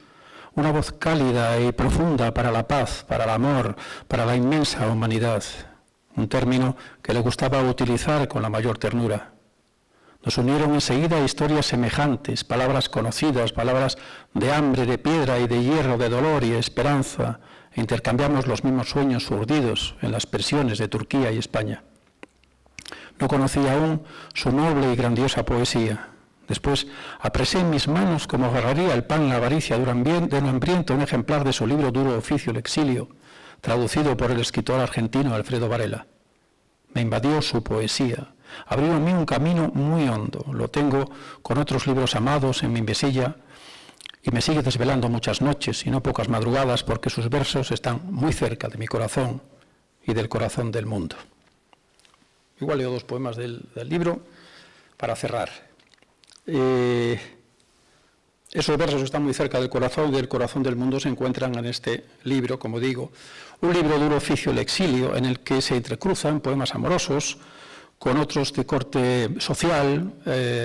Speaker 4: una voz cálida y profunda para la paz, para el amor, para la inmensa humanidad, un término que le gustaba utilizar con la mayor ternura. Nos unieron enseguida historias semejantes, palabras conocidas, palabras de hambre, de piedra y de hierro, de dolor y esperanza. Intercambiamos los mismos sueños urdidos en las prisiones de Turquía y España. No conocía aún su noble y grandiosa poesía. Después apresé en mis manos, como agarraría el pan la avaricia de un hambriento, un ejemplar de su libro Duro oficio el exilio, traducido por el escritor argentino Alfredo Varela. Me invadió su poesía, abrió en mí un camino muy hondo. Lo tengo con otros libros amados en mi mesilla y me sigue desvelando muchas noches y no pocas madrugadas, porque sus versos están muy cerca de mi corazón y del corazón del mundo. Igual leo dos poemas del libro para cerrar. Esos versos están muy cerca del corazón y del corazón del mundo se encuentran en este libro, como digo, un libro Duro oficio el exilio, en el que se entrecruzan poemas amorosos con otros de corte social,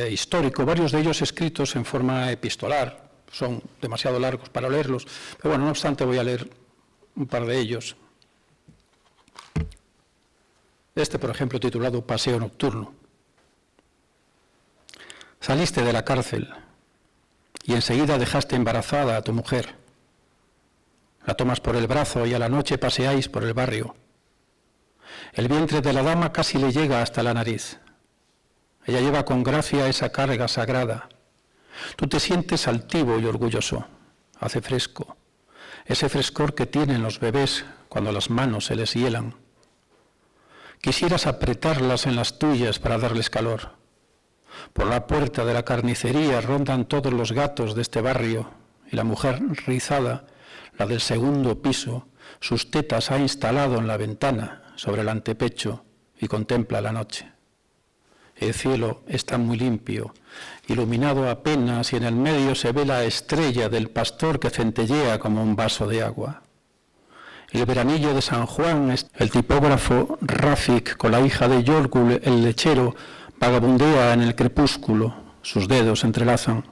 Speaker 4: histórico, varios de ellos escritos en forma epistolar. Son demasiado largos para leerlos, pero bueno, no obstante voy a leer un par de ellos. Este, por ejemplo, titulado Paseo nocturno. Saliste de la cárcel y enseguida dejaste embarazada a tu mujer. La tomas por el brazo y a la noche paseáis por el barrio. El vientre de la dama casi le llega hasta la nariz. Ella lleva con gracia esa carga sagrada. Tú te sientes altivo y orgulloso. Hace fresco. Ese frescor que tienen los bebés cuando las manos se les hielan. Quisieras apretarlas en las tuyas para darles calor. Por la puerta de la carnicería rondan todos los gatos de este barrio y la mujer rizada, la del segundo piso, sus tetas ha instalado en la ventana sobre el antepecho y contempla la noche. El cielo está muy limpio, iluminado apenas, y en el medio se ve la estrella del pastor que centellea como un vaso de agua. El veranillo de San Juan, el tipógrafo Rafik con la hija de Yorgul, el lechero, Vagabundea en el crepúsculo, sus dedos se entrelazan.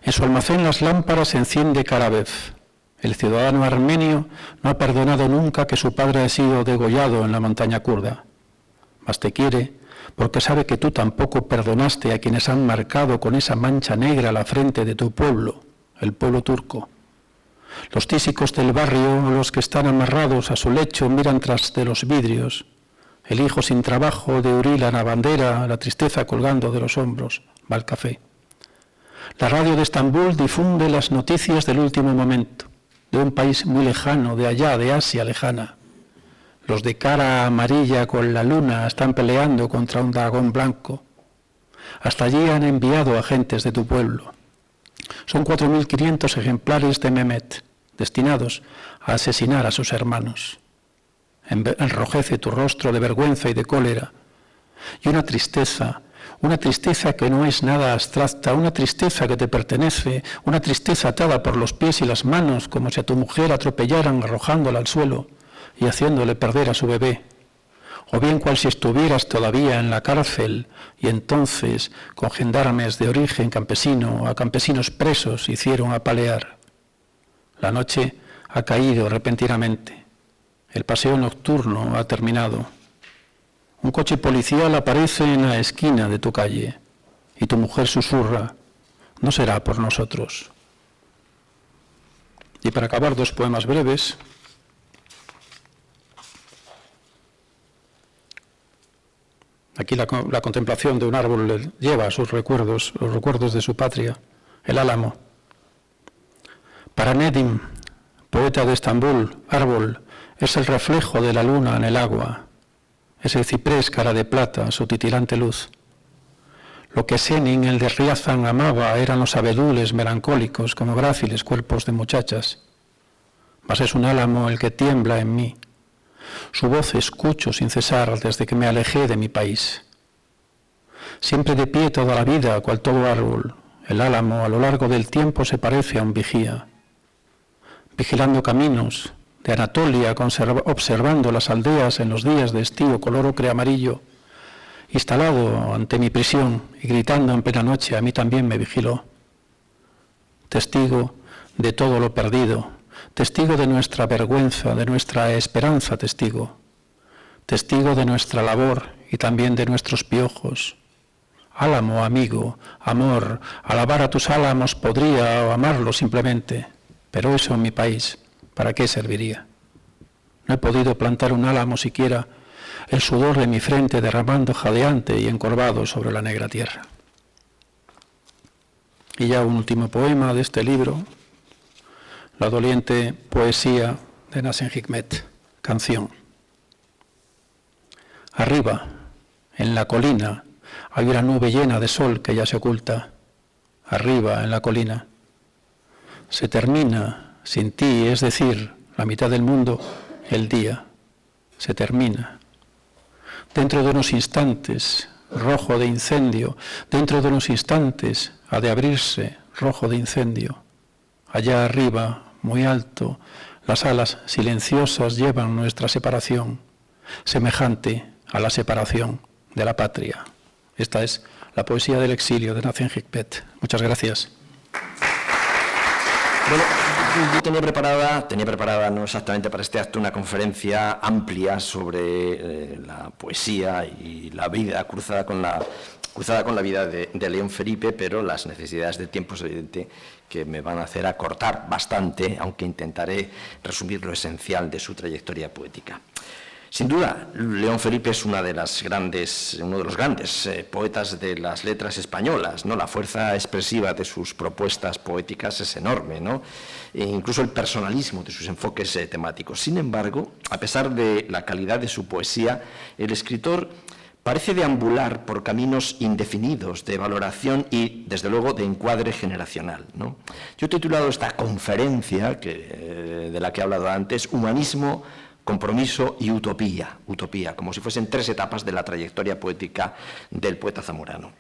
Speaker 4: En su almacén las lámparas se enciende cada vez. El ciudadano armenio no ha perdonado nunca que su padre haya sido degollado en la montaña kurda. Mas te quiere porque sabe que tú tampoco perdonaste a quienes han marcado con esa mancha negra la frente de tu pueblo, el pueblo turco. Los tísicos del barrio, los que están amarrados a su lecho, miran tras de los vidrios. El hijo sin trabajo de Urila la bandera, la tristeza colgando de los hombros, va al café. La radio de Estambul difunde las noticias del último momento, de un país muy lejano, de allá, de Asia lejana. Los de cara amarilla con la luna están peleando contra un dragón blanco. Hasta allí han enviado agentes de tu pueblo. Son 4.500 ejemplares de Mehmet, destinados a asesinar a sus hermanos. Enrojece tu rostro de vergüenza y de cólera. Y una tristeza que no es nada abstracta, una tristeza que te pertenece, una tristeza atada por los pies y las manos, como si a tu mujer atropellaran arrojándola al suelo y haciéndole perder a su bebé. O bien cual si estuvieras todavía en la cárcel y entonces, con gendarmes de origen campesino, a campesinos presos hicieron apalear. La noche ha caído repentinamente. El paseo nocturno ha terminado. Un coche policial aparece en la esquina de tu calle y tu mujer susurra, no será por nosotros. Y para acabar, 2 poemas breves. Aquí la contemplación de un árbol le lleva a sus recuerdos, los recuerdos de su patria, el álamo. Para Nedim, poeta de Estambul, árbol es el reflejo de la luna en el agua, es el ciprés cara de plata, su titilante luz. Lo que Senin, el de Riazan, amaba eran los abedules melancólicos como gráciles cuerpos de muchachas. Mas es un álamo el que tiembla en mí. Su voz escucho sin cesar desde que me alejé de mi país. Siempre de pie toda la vida, cual todo árbol, el álamo a lo largo del tiempo se parece a un vigía. Vigilando caminos de Anatolia, observando las aldeas en los días de estío color ocre amarillo, instalado ante mi prisión y gritando en plena noche, a mí también me vigiló. Testigo de todo lo perdido, testigo de nuestra vergüenza, de nuestra esperanza, testigo de nuestra labor y también de nuestros piojos. Álamo, amigo, amor, alabar a tus álamos podría o amarlo simplemente, pero eso en mi país, ¿para qué serviría? No he podido plantar un álamo siquiera, el sudor de mi frente derramando jadeante y encorvado sobre la negra tierra. Y ya un último poema de este libro, la doliente poesía de Nasim Hikmet, canción. Arriba, en la colina, hay una nube llena de sol que ya se oculta. Arriba, en la colina. Se termina sin ti, es decir, la mitad del mundo, el día. Se termina. Dentro de unos instantes, rojo de incendio. Dentro de unos instantes, ha de abrirse, rojo de incendio. Allá arriba, muy alto, las alas silenciosas llevan nuestra separación, semejante a la separación de la patria. Esta es la poesía del exilio de Nasim Hikmet. Muchas gracias.
Speaker 3: Bueno, yo tenía preparada no exactamente para este acto una conferencia amplia sobre la poesía y la vida cruzada con la vida de León Felipe, pero las necesidades de tiempo es evidente que me van a hacer acortar bastante, aunque intentaré resumir lo esencial de su trayectoria poética. Sin duda, León Felipe es uno de los grandes poetas de las letras españolas, ¿no? La fuerza expresiva de sus propuestas poéticas es enorme, ¿no? E incluso el personalismo de sus enfoques temáticos. Sin embargo, a pesar de la calidad de su poesía, el escritor parece deambular por caminos indefinidos de valoración y, desde luego, de encuadre generacional, ¿no? Yo he titulado esta conferencia, de la que he hablado antes, Humanismo, Compromiso y Utopía, como si fuesen 3 etapas de la trayectoria poética del poeta zamorano.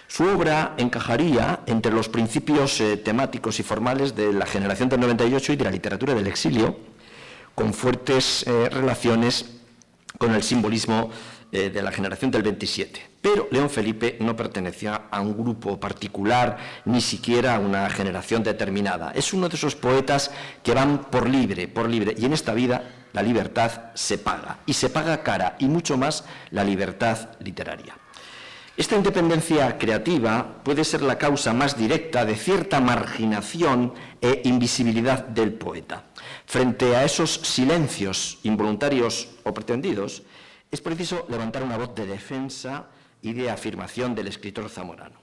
Speaker 3: Su obra encajaría entre los principios temáticos y formales de la generación del 98 y de la literatura del exilio, con fuertes relaciones con el simbolismo de la generación del 27. Pero León Felipe no pertenecía a un grupo particular, ni siquiera a una generación determinada. Es uno de esos poetas que van por libre, y en esta vida la libertad se paga, y se paga cara, y mucho más la libertad literaria. Esta independencia creativa puede ser la causa más directa de cierta marginación e invisibilidad del poeta. Frente a esos silencios involuntarios o pretendidos, es preciso levantar una voz de defensa y de afirmación del escritor zamorano.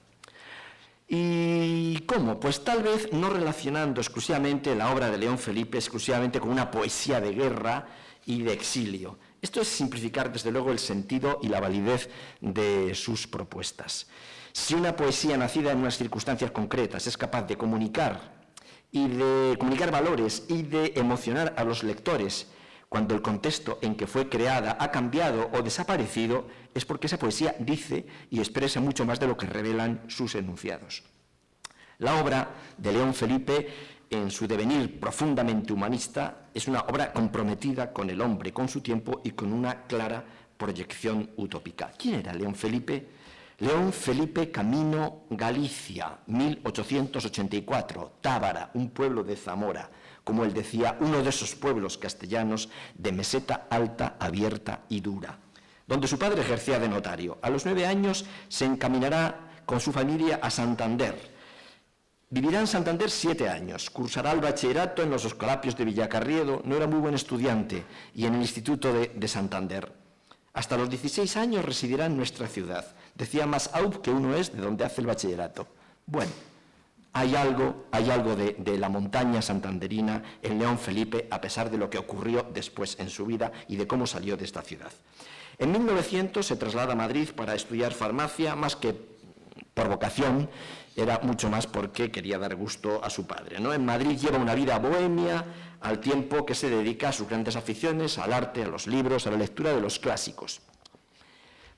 Speaker 3: ¿Y cómo? Pues tal vez no relacionando exclusivamente la obra de León Felipe exclusivamente con una poesía de guerra y de exilio. Esto es simplificar, desde luego, el sentido y la validez de sus propuestas. Si una poesía nacida en unas circunstancias concretas es capaz de comunicar valores y de emocionar a los lectores cuando el contexto en que fue creada ha cambiado o desaparecido, es porque esa poesía dice y expresa mucho más de lo que revelan sus enunciados. La obra de León Felipe, en su devenir profundamente humanista, es una obra comprometida con el hombre, con su tiempo y con una clara proyección utópica. ¿Quién era León Felipe? León Felipe Camino Galicia, 1884, Tábara, un pueblo de Zamora, como él decía, uno de esos pueblos castellanos de meseta alta, abierta y dura, donde su padre ejercía de notario. A los 9 años se encaminará con su familia a Santander. Vivirá en Santander 7 años, cursará el bachillerato en los Escolapios de Villacarriedo, no era muy buen estudiante, y en el Instituto de Santander. Hasta los 16 años residirá en nuestra ciudad. Decía Massaub que uno es de donde hace el bachillerato. Bueno, hay algo de la montaña santanderina en León Felipe, a pesar de lo que ocurrió después en su vida y de cómo salió de esta ciudad. En 1900 se traslada a Madrid para estudiar farmacia, más que por vocación, era mucho más porque quería dar gusto a su padre, ¿no? En Madrid lleva una vida bohemia, al tiempo que se dedica a sus grandes aficiones, al arte, a los libros, a la lectura de los clásicos.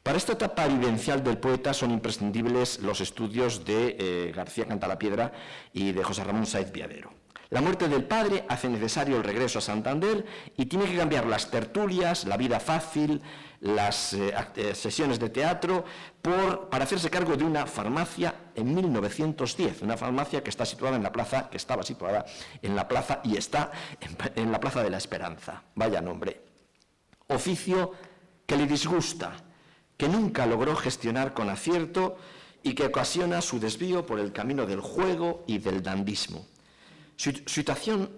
Speaker 3: Para esta etapa vivencial del poeta son imprescindibles los estudios de García Cantalapiedra y de José Ramón Sáez Viadero. La muerte del padre hace necesario el regreso a Santander y tiene que cambiar las tertulias, la vida fácil, las sesiones de teatro, para hacerse cargo de una farmacia en 1910, una farmacia que está situada en la plaza, que estaba situada en la plaza y está en la Plaza de la Esperanza. Vaya nombre. Oficio que le disgusta, que nunca logró gestionar con acierto y que ocasiona su desvío por el camino del juego y del dandismo. Su situación,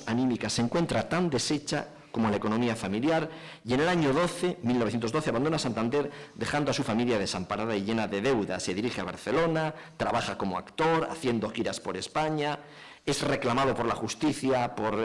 Speaker 3: anímica, se encuentra tan deshecha como la economía familiar, y en el año 1912, abandona Santander, dejando a su familia desamparada y llena de deudas. Se dirige a Barcelona, trabaja como actor, haciendo giras por España, es reclamado por la justicia por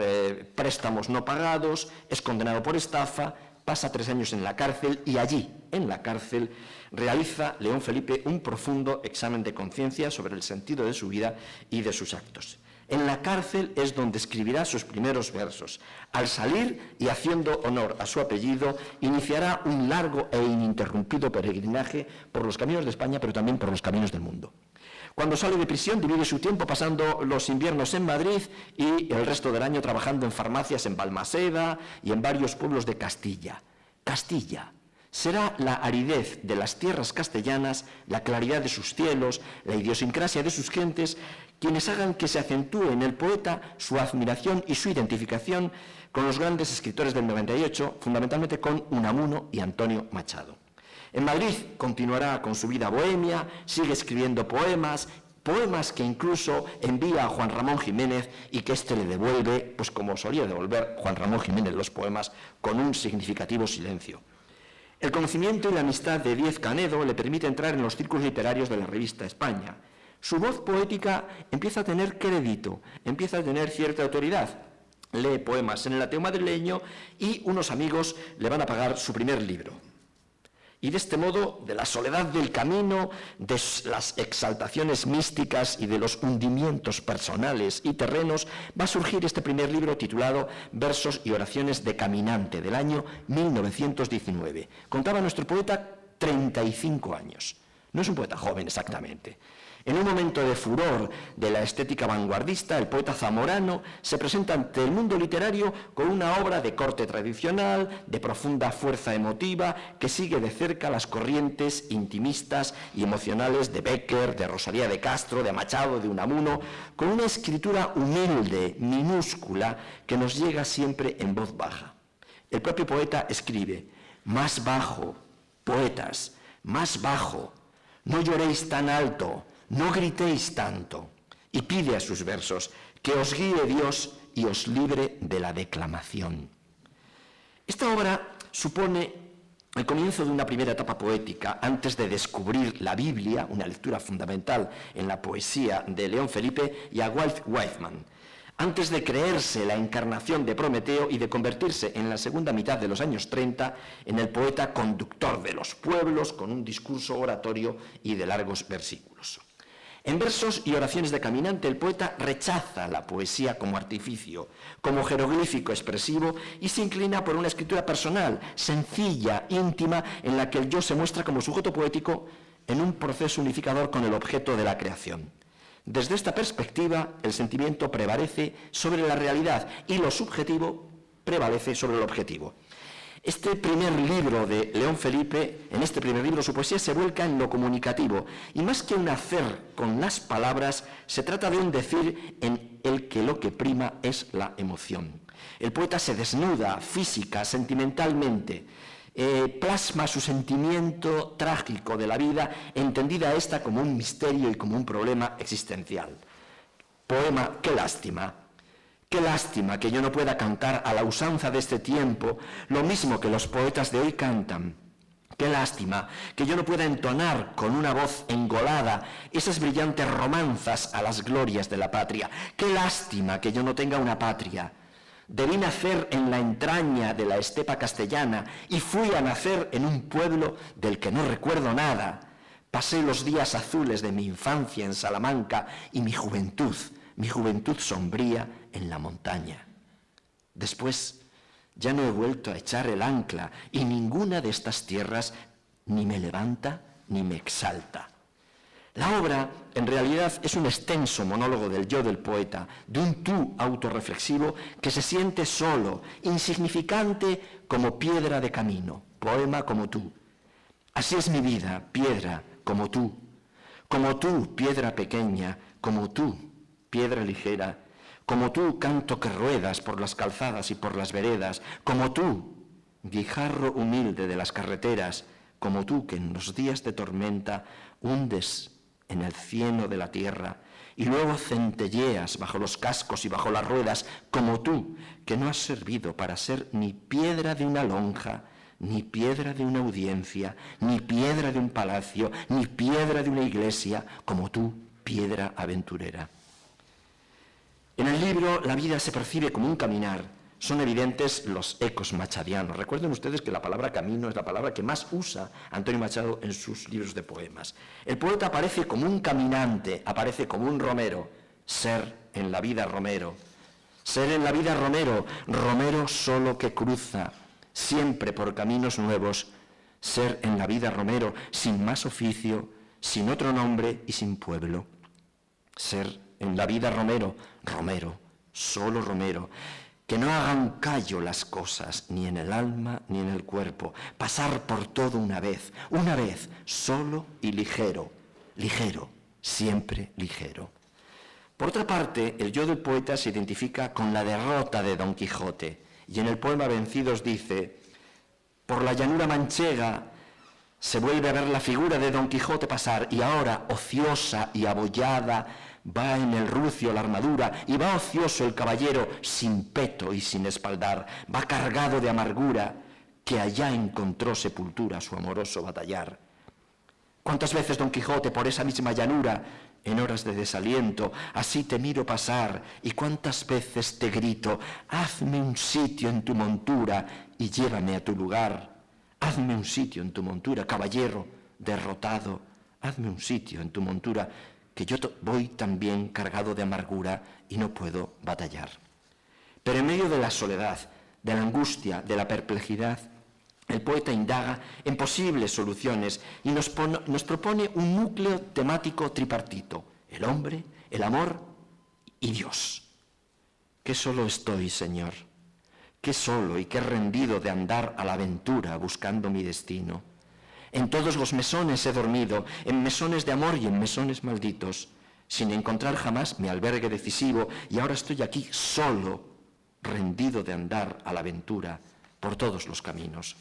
Speaker 3: préstamos no pagados, es condenado por estafa, pasa 3 años en la cárcel, y allí, en la cárcel, realiza León Felipe un profundo examen de conciencia sobre el sentido de su vida y de sus actos. En la cárcel es donde escribirá sus primeros versos. Al salir, y haciendo honor a su apellido, iniciará un largo e ininterrumpido peregrinaje por los caminos de España, pero también por los caminos del mundo. Cuando sale de prisión, divide su tiempo pasando los inviernos en Madrid y el resto del año trabajando en farmacias en Balmaseda y en varios pueblos de Castilla. Castilla. Será la aridez de las tierras castellanas, la claridad de sus cielos, la idiosincrasia de sus gentes, quienes hagan que se acentúe en el poeta su admiración y su identificación con los grandes escritores del 98, fundamentalmente con Unamuno y Antonio Machado. En Madrid continuará con su vida bohemia, sigue escribiendo poemas que incluso envía a Juan Ramón Jiménez y que éste le devuelve, pues como solía devolver Juan Ramón Jiménez los poemas, con un significativo silencio. El conocimiento y la amistad de Díez Canedo le permite entrar en los círculos literarios de la revista España. Su voz poética empieza a tener crédito, empieza a tener cierta autoridad. Lee poemas en el Ateneo madrileño y unos amigos le van a pagar su primer libro. Y de este modo, de la soledad del camino, de las exaltaciones místicas y de los hundimientos personales y terrenos, va a surgir este primer libro titulado Versos y oraciones de caminante, del año 1919. Contaba nuestro poeta 35 años. No es un poeta joven exactamente. En un momento de furor de la estética vanguardista, el poeta zamorano se presenta ante el mundo literario con una obra de corte tradicional, de profunda fuerza emotiva, que sigue de cerca las corrientes intimistas y emocionales de Bécquer, de Rosalía de Castro, de Machado, de Unamuno, con una escritura humilde, minúscula, que nos llega siempre en voz baja. El propio poeta escribe: más bajo, poetas, más bajo, no lloréis tan alto, no gritéis tanto, y pide a sus versos que os guíe Dios y os libre de la declamación. Esta obra supone el comienzo de una primera etapa poética antes de descubrir la Biblia, una lectura fundamental en la poesía de León Felipe y a Walt Whitman, antes de creerse la encarnación de Prometeo y de convertirse en la segunda mitad de los años 30 en el poeta conductor de los pueblos con un discurso oratorio y de largos versículos. En versos y oraciones de caminante, el poeta rechaza la poesía como artificio, como jeroglífico expresivo, y se inclina por una escritura personal, sencilla, íntima, en la que el yo se muestra como sujeto poético en un proceso unificador con el objeto de la creación. Desde esta perspectiva, el sentimiento prevalece sobre la realidad y lo subjetivo prevalece sobre el objetivo. Este primer libro de León Felipe, en este primer libro su poesía se vuelca en lo comunicativo, y más que un hacer con las palabras, se trata de un decir en el que lo que prima es la emoción. El poeta se desnuda física, sentimentalmente, plasma su sentimiento trágico de la vida, entendida esta como un misterio y como un problema existencial. Poema: qué lástima que yo no pueda cantar a la usanza de este tiempo lo mismo que los poetas de hoy cantan. Qué lástima que yo no pueda entonar con una voz engolada esas brillantes romanzas a las glorias de la patria. Qué lástima que yo no tenga una patria. Debí nacer en la entraña de la estepa castellana y fui a nacer en un pueblo del que no recuerdo nada. Pasé los días azules de mi infancia en Salamanca y mi juventud sombría en la montaña. Después ya no he vuelto a echar el ancla y ninguna de estas tierras ni me levanta ni me exalta. La obra, en realidad, es un extenso monólogo del yo del poeta, de un tú autorreflexivo que se siente solo, insignificante como piedra de camino, poema como tú. Así es mi vida, piedra, como tú, piedra pequeña, como tú, piedra ligera, como tú, canto que ruedas por las calzadas y por las veredas, como tú, guijarro humilde de las carreteras, como tú que en los días de tormenta hundes en el cieno de la tierra y luego centelleas bajo los cascos y bajo las ruedas, como tú, que no has servido para ser ni piedra de una lonja, ni piedra de una audiencia, ni piedra de un palacio, ni piedra de una iglesia, como tú, piedra aventurera. En el libro la vida se percibe como un caminar. Son evidentes los ecos machadianos. Recuerden ustedes que la palabra camino es la palabra que más usa Antonio Machado en sus libros de poemas. El poeta aparece como un caminante, aparece como un romero. Ser en la vida romero. Ser en la vida romero, romero solo que cruza, siempre por caminos nuevos. Ser en la vida romero, sin más oficio, sin otro nombre y sin pueblo. Ser en la vida romero, romero, solo romero. Que no hagan callo las cosas, ni en el alma ni en el cuerpo. Pasar por todo una vez, solo y ligero, siempre ligero. Por otra parte, el yo del poeta se identifica con la derrota de Don Quijote, y en el poema Vencidos dice: por la llanura manchega se vuelve a ver la figura de Don Quijote pasar, y ahora, ociosa y abollada, va en el rucio la armadura, y va ocioso el caballero, sin peto y sin espaldar, va cargado de amargura, que allá encontró sepultura su amoroso batallar. ¿Cuántas veces, Don Quijote, por esa misma llanura, en horas de desaliento, así te miro pasar, y cuántas veces te grito: hazme un sitio en tu montura y llévame a tu lugar? Hazme un sitio en tu montura, caballero derrotado, hazme un sitio en tu montura, que yo voy también cargado de amargura y no puedo batallar. Pero en medio de la soledad, de la angustia, de la perplejidad, el poeta indaga en posibles soluciones y nos propone un núcleo temático tripartito: el hombre, el amor y Dios. Qué solo estoy, Señor, qué solo y qué rendido de andar a la aventura buscando mi destino. En todos los mesones he dormido, en mesones de amor y en mesones malditos, sin encontrar jamás mi albergue decisivo, y ahora estoy aquí solo, rendido de andar a la aventura por todos los caminos.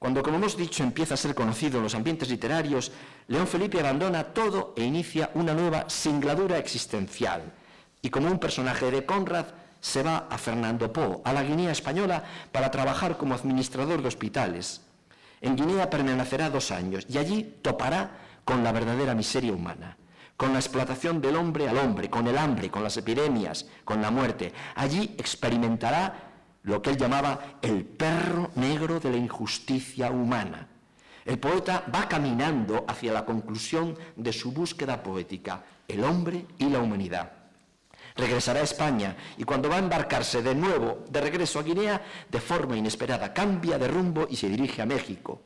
Speaker 3: Cuando, como hemos dicho, empieza a ser conocido en los ambientes literarios, León Felipe abandona todo e inicia una nueva singladura existencial, y como un personaje de Conrad se va a Fernando Po, a la Guinea española, para trabajar como administrador de hospitales. En Guinea permanecerá 2 años y allí topará con la verdadera miseria humana, con la explotación del hombre al hombre, con el hambre, con las epidemias, con la muerte. Allí experimentará lo que él llamaba el perro negro de la injusticia humana. El poeta va caminando hacia la conclusión de su búsqueda poética, el hombre y la humanidad. Regresará a España y cuando va a embarcarse de nuevo de regreso a Guinea, de forma inesperada cambia de rumbo y se dirige a México.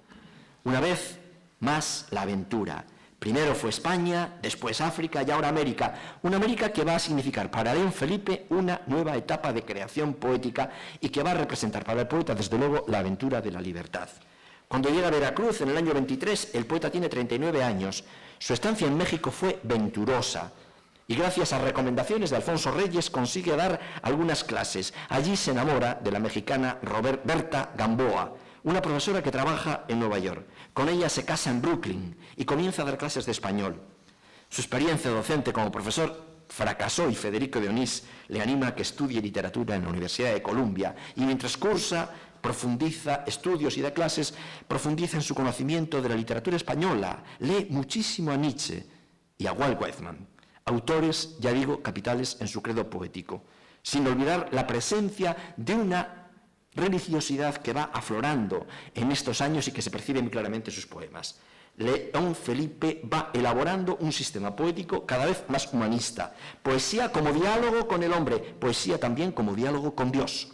Speaker 3: Una vez más la aventura. Primero fue España, después África y ahora América. Una América que va a significar para León Felipe una nueva etapa de creación poética y que va a representar para el poeta, desde luego, la aventura de la libertad. Cuando llega a Veracruz en el año 23, el poeta tiene 39 años. Su estancia en México fue venturosa. Y gracias a recomendaciones de Alfonso Reyes consigue dar algunas clases. Allí se enamora de la mexicana Berta Gamboa, una profesora que trabaja en Nueva York. Con ella se casa en Brooklyn y comienza a dar clases de español. Su experiencia docente como profesor fracasó y Federico de Onís le anima a que estudie literatura en la Universidad de Columbia. Y mientras cursa, profundiza estudios y da clases, profundiza en su conocimiento de la literatura española. Lee muchísimo a Nietzsche y a Walt Whitman. Autores, ya digo, capitales en su credo poético, sin olvidar la presencia de una religiosidad que va aflorando en estos años y que se percibe muy claramente en sus poemas. León Felipe va elaborando un sistema poético cada vez más humanista. Poesía como diálogo con el hombre, poesía también como diálogo con Dios.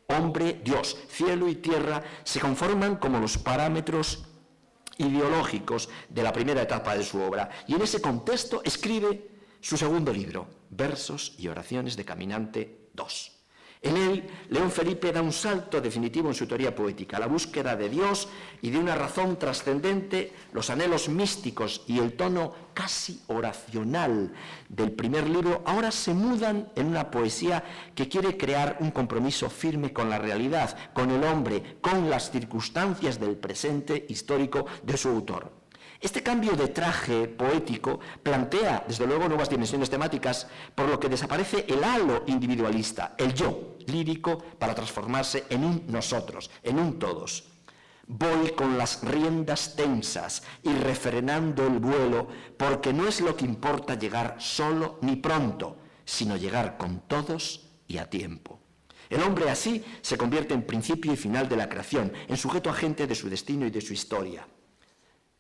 Speaker 3: Hombre, Dios, cielo y tierra se conforman como los parámetros ideológicos de la primera etapa de su obra. Y en ese contexto escribe su segundo libro, Versos y oraciones de caminante 2. En él, León Felipe da un salto definitivo en su teoría poética, la búsqueda de Dios y de una razón trascendente, los anhelos místicos y el tono casi oracional del primer libro ahora se mudan en una poesía que quiere crear un compromiso firme con la realidad, con el hombre, con las circunstancias del presente histórico de su autor. Este cambio de traje poético plantea, desde luego, nuevas dimensiones temáticas, por lo que desaparece el halo individualista, el yo lírico, para transformarse en un nosotros, en un todos. Voy con las riendas tensas y refrenando el vuelo, porque no es lo que importa llegar solo ni pronto, sino llegar con todos y a tiempo. El hombre así se convierte en principio y final de la creación, en sujeto agente de su destino y de su historia.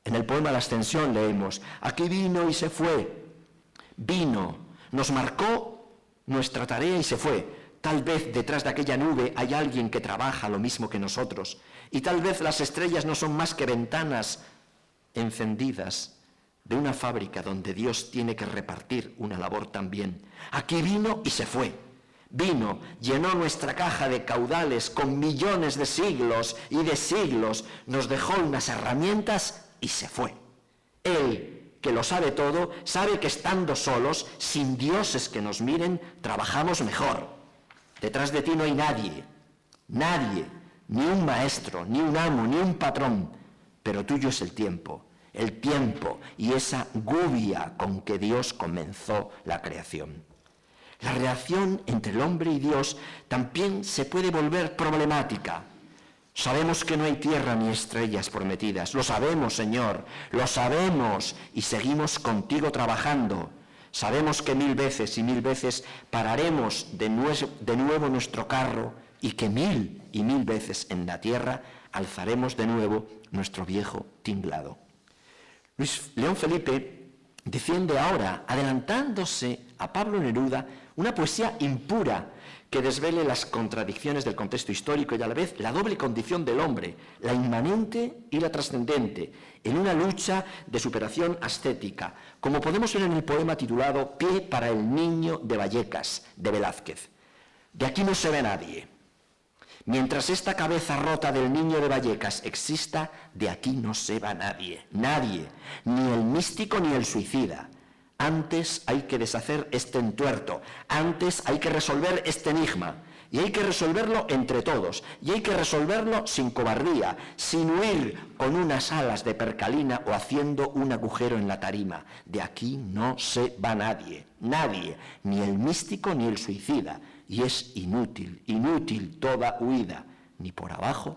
Speaker 3: En el poema La Ascensión leemos: aquí vino y se fue, vino, nos marcó nuestra tarea y se fue. Tal vez detrás de aquella nube hay alguien que trabaja lo mismo que nosotros, y tal vez las estrellas no son más que ventanas encendidas de una fábrica donde Dios tiene que repartir una labor también. Aquí vino y se fue. Vino, llenó nuestra caja de caudales con millones de siglos y de siglos, nos dejó unas herramientas y se fue. Él, que lo sabe todo, sabe que estando solos, sin dioses que nos miren, trabajamos mejor. Detrás de ti no hay nadie, nadie, ni un maestro, ni un amo, ni un patrón, pero tuyo es el tiempo y esa gubia con que Dios comenzó la creación. La relación entre el hombre y Dios también se puede volver problemática. Sabemos que no hay tierra ni estrellas prometidas. Lo sabemos, Señor, lo sabemos y seguimos contigo trabajando. Sabemos que 1000 veces y 1000 veces pararemos de nuevo nuestro carro y que 1000 y 1000 veces en la tierra alzaremos de nuevo nuestro viejo tinglado. León Felipe defiende ahora, adelantándose a Pablo Neruda, una poesía impura que desvele las contradicciones del contexto histórico y a la vez la doble condición del hombre, la inmanente y la trascendente, en una lucha de superación ascética, como podemos ver en el poema titulado Pie para el niño de Vallecas, de Velázquez. De aquí no se ve nadie. Mientras esta cabeza rota del niño de Vallecas exista, de aquí no se va nadie, nadie, ni el místico ni el suicida. Antes hay que deshacer este entuerto, antes hay que resolver este enigma, y hay que resolverlo entre todos, y hay que resolverlo sin cobardía, sin huir con unas alas de percalina o haciendo un agujero en la tarima. De aquí no se va nadie, nadie, ni el místico ni el suicida, y es inútil, inútil toda huida, ni por abajo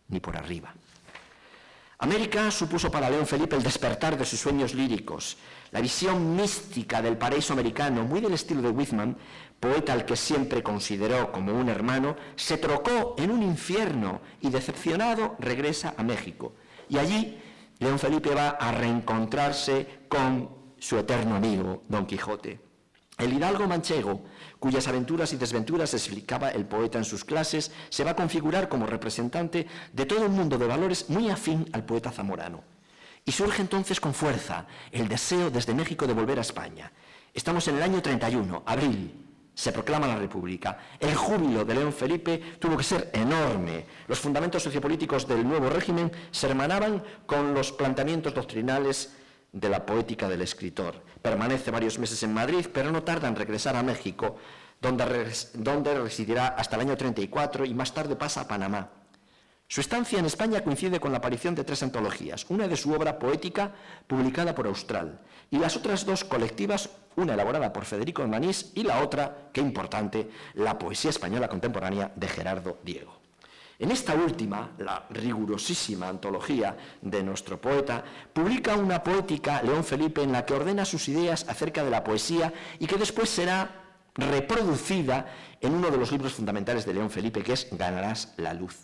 Speaker 3: ni por arriba. América supuso para León Felipe el despertar de sus sueños líricos, la visión mística del paraíso americano, muy del estilo de Whitman, poeta al que siempre consideró como un hermano, se trocó en un infierno y decepcionado regresa a México. Y allí León Felipe va a reencontrarse con su eterno amigo, Don Quijote. El hidalgo manchego, cuyas aventuras y desventuras explicaba el poeta en sus clases, se va a configurar como representante de todo un mundo de valores muy afín al poeta zamorano. Y surge entonces con fuerza el deseo desde México de volver a España. Estamos en el año 31, abril, se proclama la República. El júbilo de León Felipe tuvo que ser enorme. Los fundamentos sociopolíticos del nuevo régimen se hermanaban con los planteamientos doctrinales de la poética del escritor. Permanece varios meses en Madrid, pero no tarda en regresar a México, donde residirá hasta el año 34 y más tarde pasa a Panamá. Su estancia en España coincide con la aparición de 3 antologías, una de su obra poética publicada por Austral y las otras 2 colectivas, una elaborada por Federico Manís y la otra, qué importante, la poesía española contemporánea de Gerardo Diego. En esta última, la rigurosísima antología de nuestro poeta, publica una poética, León Felipe, en la que ordena sus ideas acerca de la poesía y que después será reproducida en uno de los libros fundamentales de León Felipe, que es Ganarás la luz,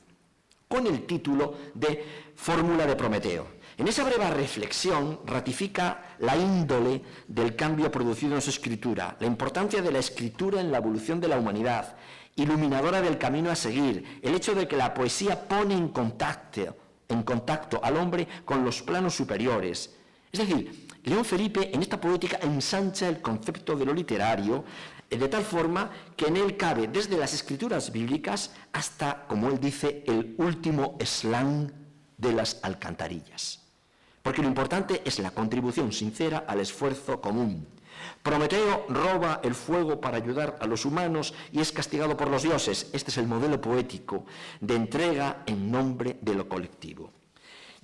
Speaker 3: con el título de Fórmula de Prometeo. En esa breve reflexión ratifica la índole del cambio producido en su escritura, la importancia de la escritura en la evolución de la humanidad, iluminadora del camino a seguir, el hecho de que la poesía pone en contacto al hombre con los planos superiores. Es decir, León Felipe en esta poética ensancha el concepto de lo literario de tal forma que en él cabe desde las escrituras bíblicas hasta, como él dice, el último slang de las alcantarillas. Porque lo importante es la contribución sincera al esfuerzo común. Prometeo roba el fuego para ayudar a los humanos y es castigado por los dioses. Este es el modelo poético de entrega en nombre de lo colectivo.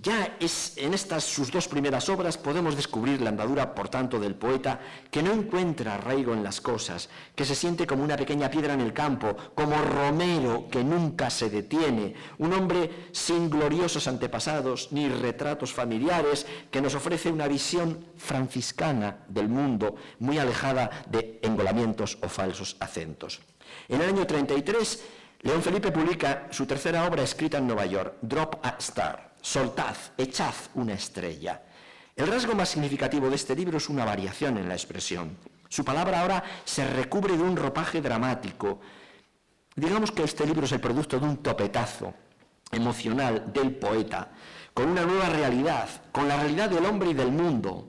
Speaker 3: Ya en estas sus 2 primeras obras podemos descubrir la andadura, por tanto, del poeta, que no encuentra arraigo en las cosas, que se siente como una pequeña piedra en el campo, como Romero que nunca se detiene, un hombre sin gloriosos antepasados ni retratos familiares, que nos ofrece una visión franciscana del mundo, muy alejada de engolamientos o falsos acentos. En el año 33, León Felipe publica su 3ª obra escrita en Nueva York, Drop a Star. Soltad, echad una estrella. El rasgo más significativo de este libro es una variación en la expresión. Su palabra ahora se recubre de un ropaje dramático. Digamos que este libro es el producto de un topetazo emocional del poeta, con una nueva realidad, con la realidad del hombre y del mundo,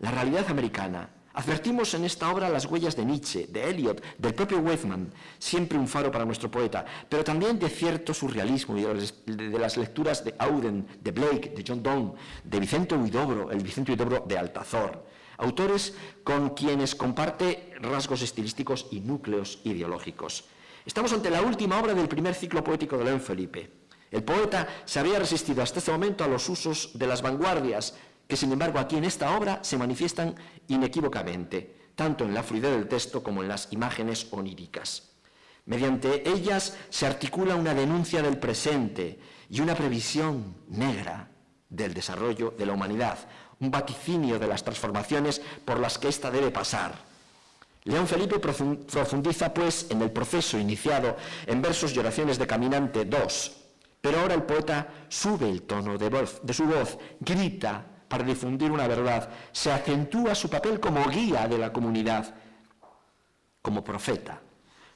Speaker 3: la realidad americana. Advertimos en esta obra las huellas de Nietzsche, de Eliot, del propio Whitman, siempre un faro para nuestro poeta, pero también de cierto surrealismo y de las lecturas de Auden, de Blake, de John Donne, de Vicente Huidobro, el Vicente Huidobro de Altazor, autores con quienes comparte rasgos estilísticos y núcleos ideológicos. Estamos ante la última obra del primer ciclo poético de León Felipe. El poeta se había resistido hasta este momento a los usos de las vanguardias, que sin embargo aquí en esta obra se manifiestan inequívocamente, tanto en la fluidez del texto como en las imágenes oníricas. Mediante ellas se articula una denuncia del presente y una previsión negra del desarrollo de la humanidad, un vaticinio de las transformaciones por las que ésta debe pasar. León Felipe profundiza, pues, en el proceso iniciado en Versos y oraciones de Caminante 2, pero ahora el poeta sube el tono de su voz, grita para difundir una verdad, se acentúa su papel como guía de la comunidad, como profeta.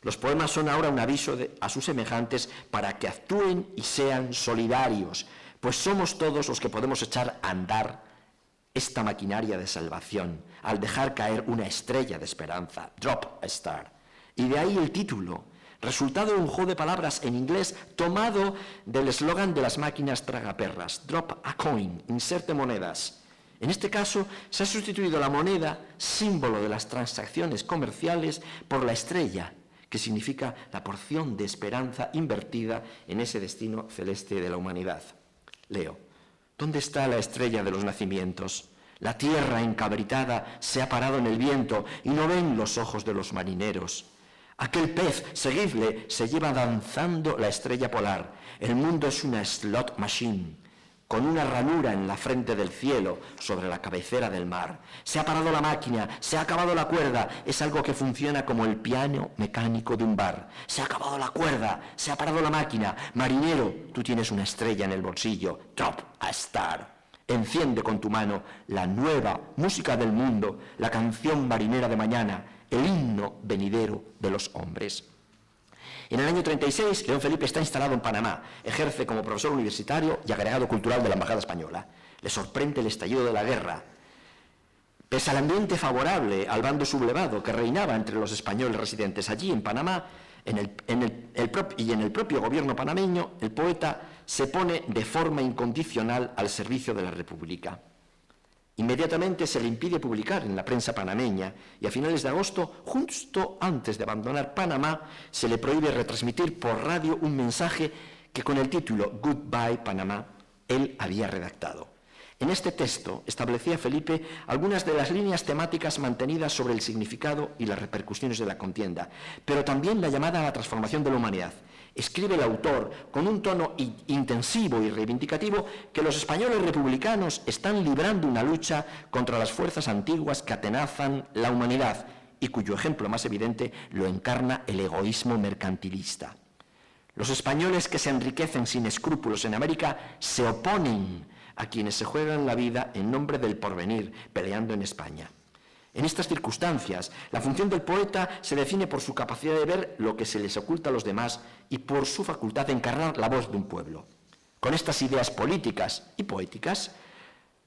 Speaker 3: Los poemas son ahora un aviso a sus semejantes para que actúen y sean solidarios, pues somos todos los que podemos echar a andar esta maquinaria de salvación al dejar caer una estrella de esperanza, drop a star. Y de ahí el título, resultado de un juego de palabras en inglés tomado del eslogan de las máquinas tragaperras, drop a coin, inserte monedas. En este caso, se ha sustituido la moneda, símbolo de las transacciones comerciales, por la estrella, que significa la porción de esperanza invertida en ese destino celeste de la humanidad. Leo, ¿dónde está la estrella de los nacimientos? La tierra encabritada se ha parado en el viento y no ven los ojos de los marineros. Aquel pez, seguidle, se lleva danzando la estrella polar. El mundo es una slot machine, con una ranura en la frente del cielo sobre la cabecera del mar. Se ha parado la máquina, se ha acabado la cuerda, es algo que funciona como el piano mecánico de un bar. Se ha acabado la cuerda, se ha parado la máquina. Marinero, tú tienes una estrella en el bolsillo. Drop a star. Enciende con tu mano la nueva música del mundo, la canción marinera de mañana, el himno venidero de los hombres. En el año 36, León Felipe está instalado en Panamá, ejerce como profesor universitario y agregado cultural de la Embajada Española. Le sorprende el estallido de la guerra. Pese al ambiente favorable al bando sublevado que reinaba entre los españoles residentes allí en Panamá, en el propio gobierno panameño, el poeta se pone de forma incondicional al servicio de la República. Inmediatamente se le impide publicar en la prensa panameña y a finales de agosto, justo antes de abandonar Panamá, se le prohíbe retransmitir por radio un mensaje que con el título Goodbye Panamá él había redactado. En este texto establecía Felipe algunas de las líneas temáticas mantenidas sobre el significado y las repercusiones de la contienda, pero también la llamada a la transformación de la humanidad. Escribe el autor con un tono intensivo y reivindicativo que los españoles republicanos están librando una lucha contra las fuerzas antiguas que atenazan la humanidad y cuyo ejemplo más evidente lo encarna el egoísmo mercantilista. Los españoles que se enriquecen sin escrúpulos en América se oponen a quienes se juegan la vida en nombre del porvenir, peleando en España. En estas circunstancias, la función del poeta se define por su capacidad de ver lo que se les oculta a los demás y por su facultad de encarnar la voz de un pueblo. Con estas ideas políticas y poéticas,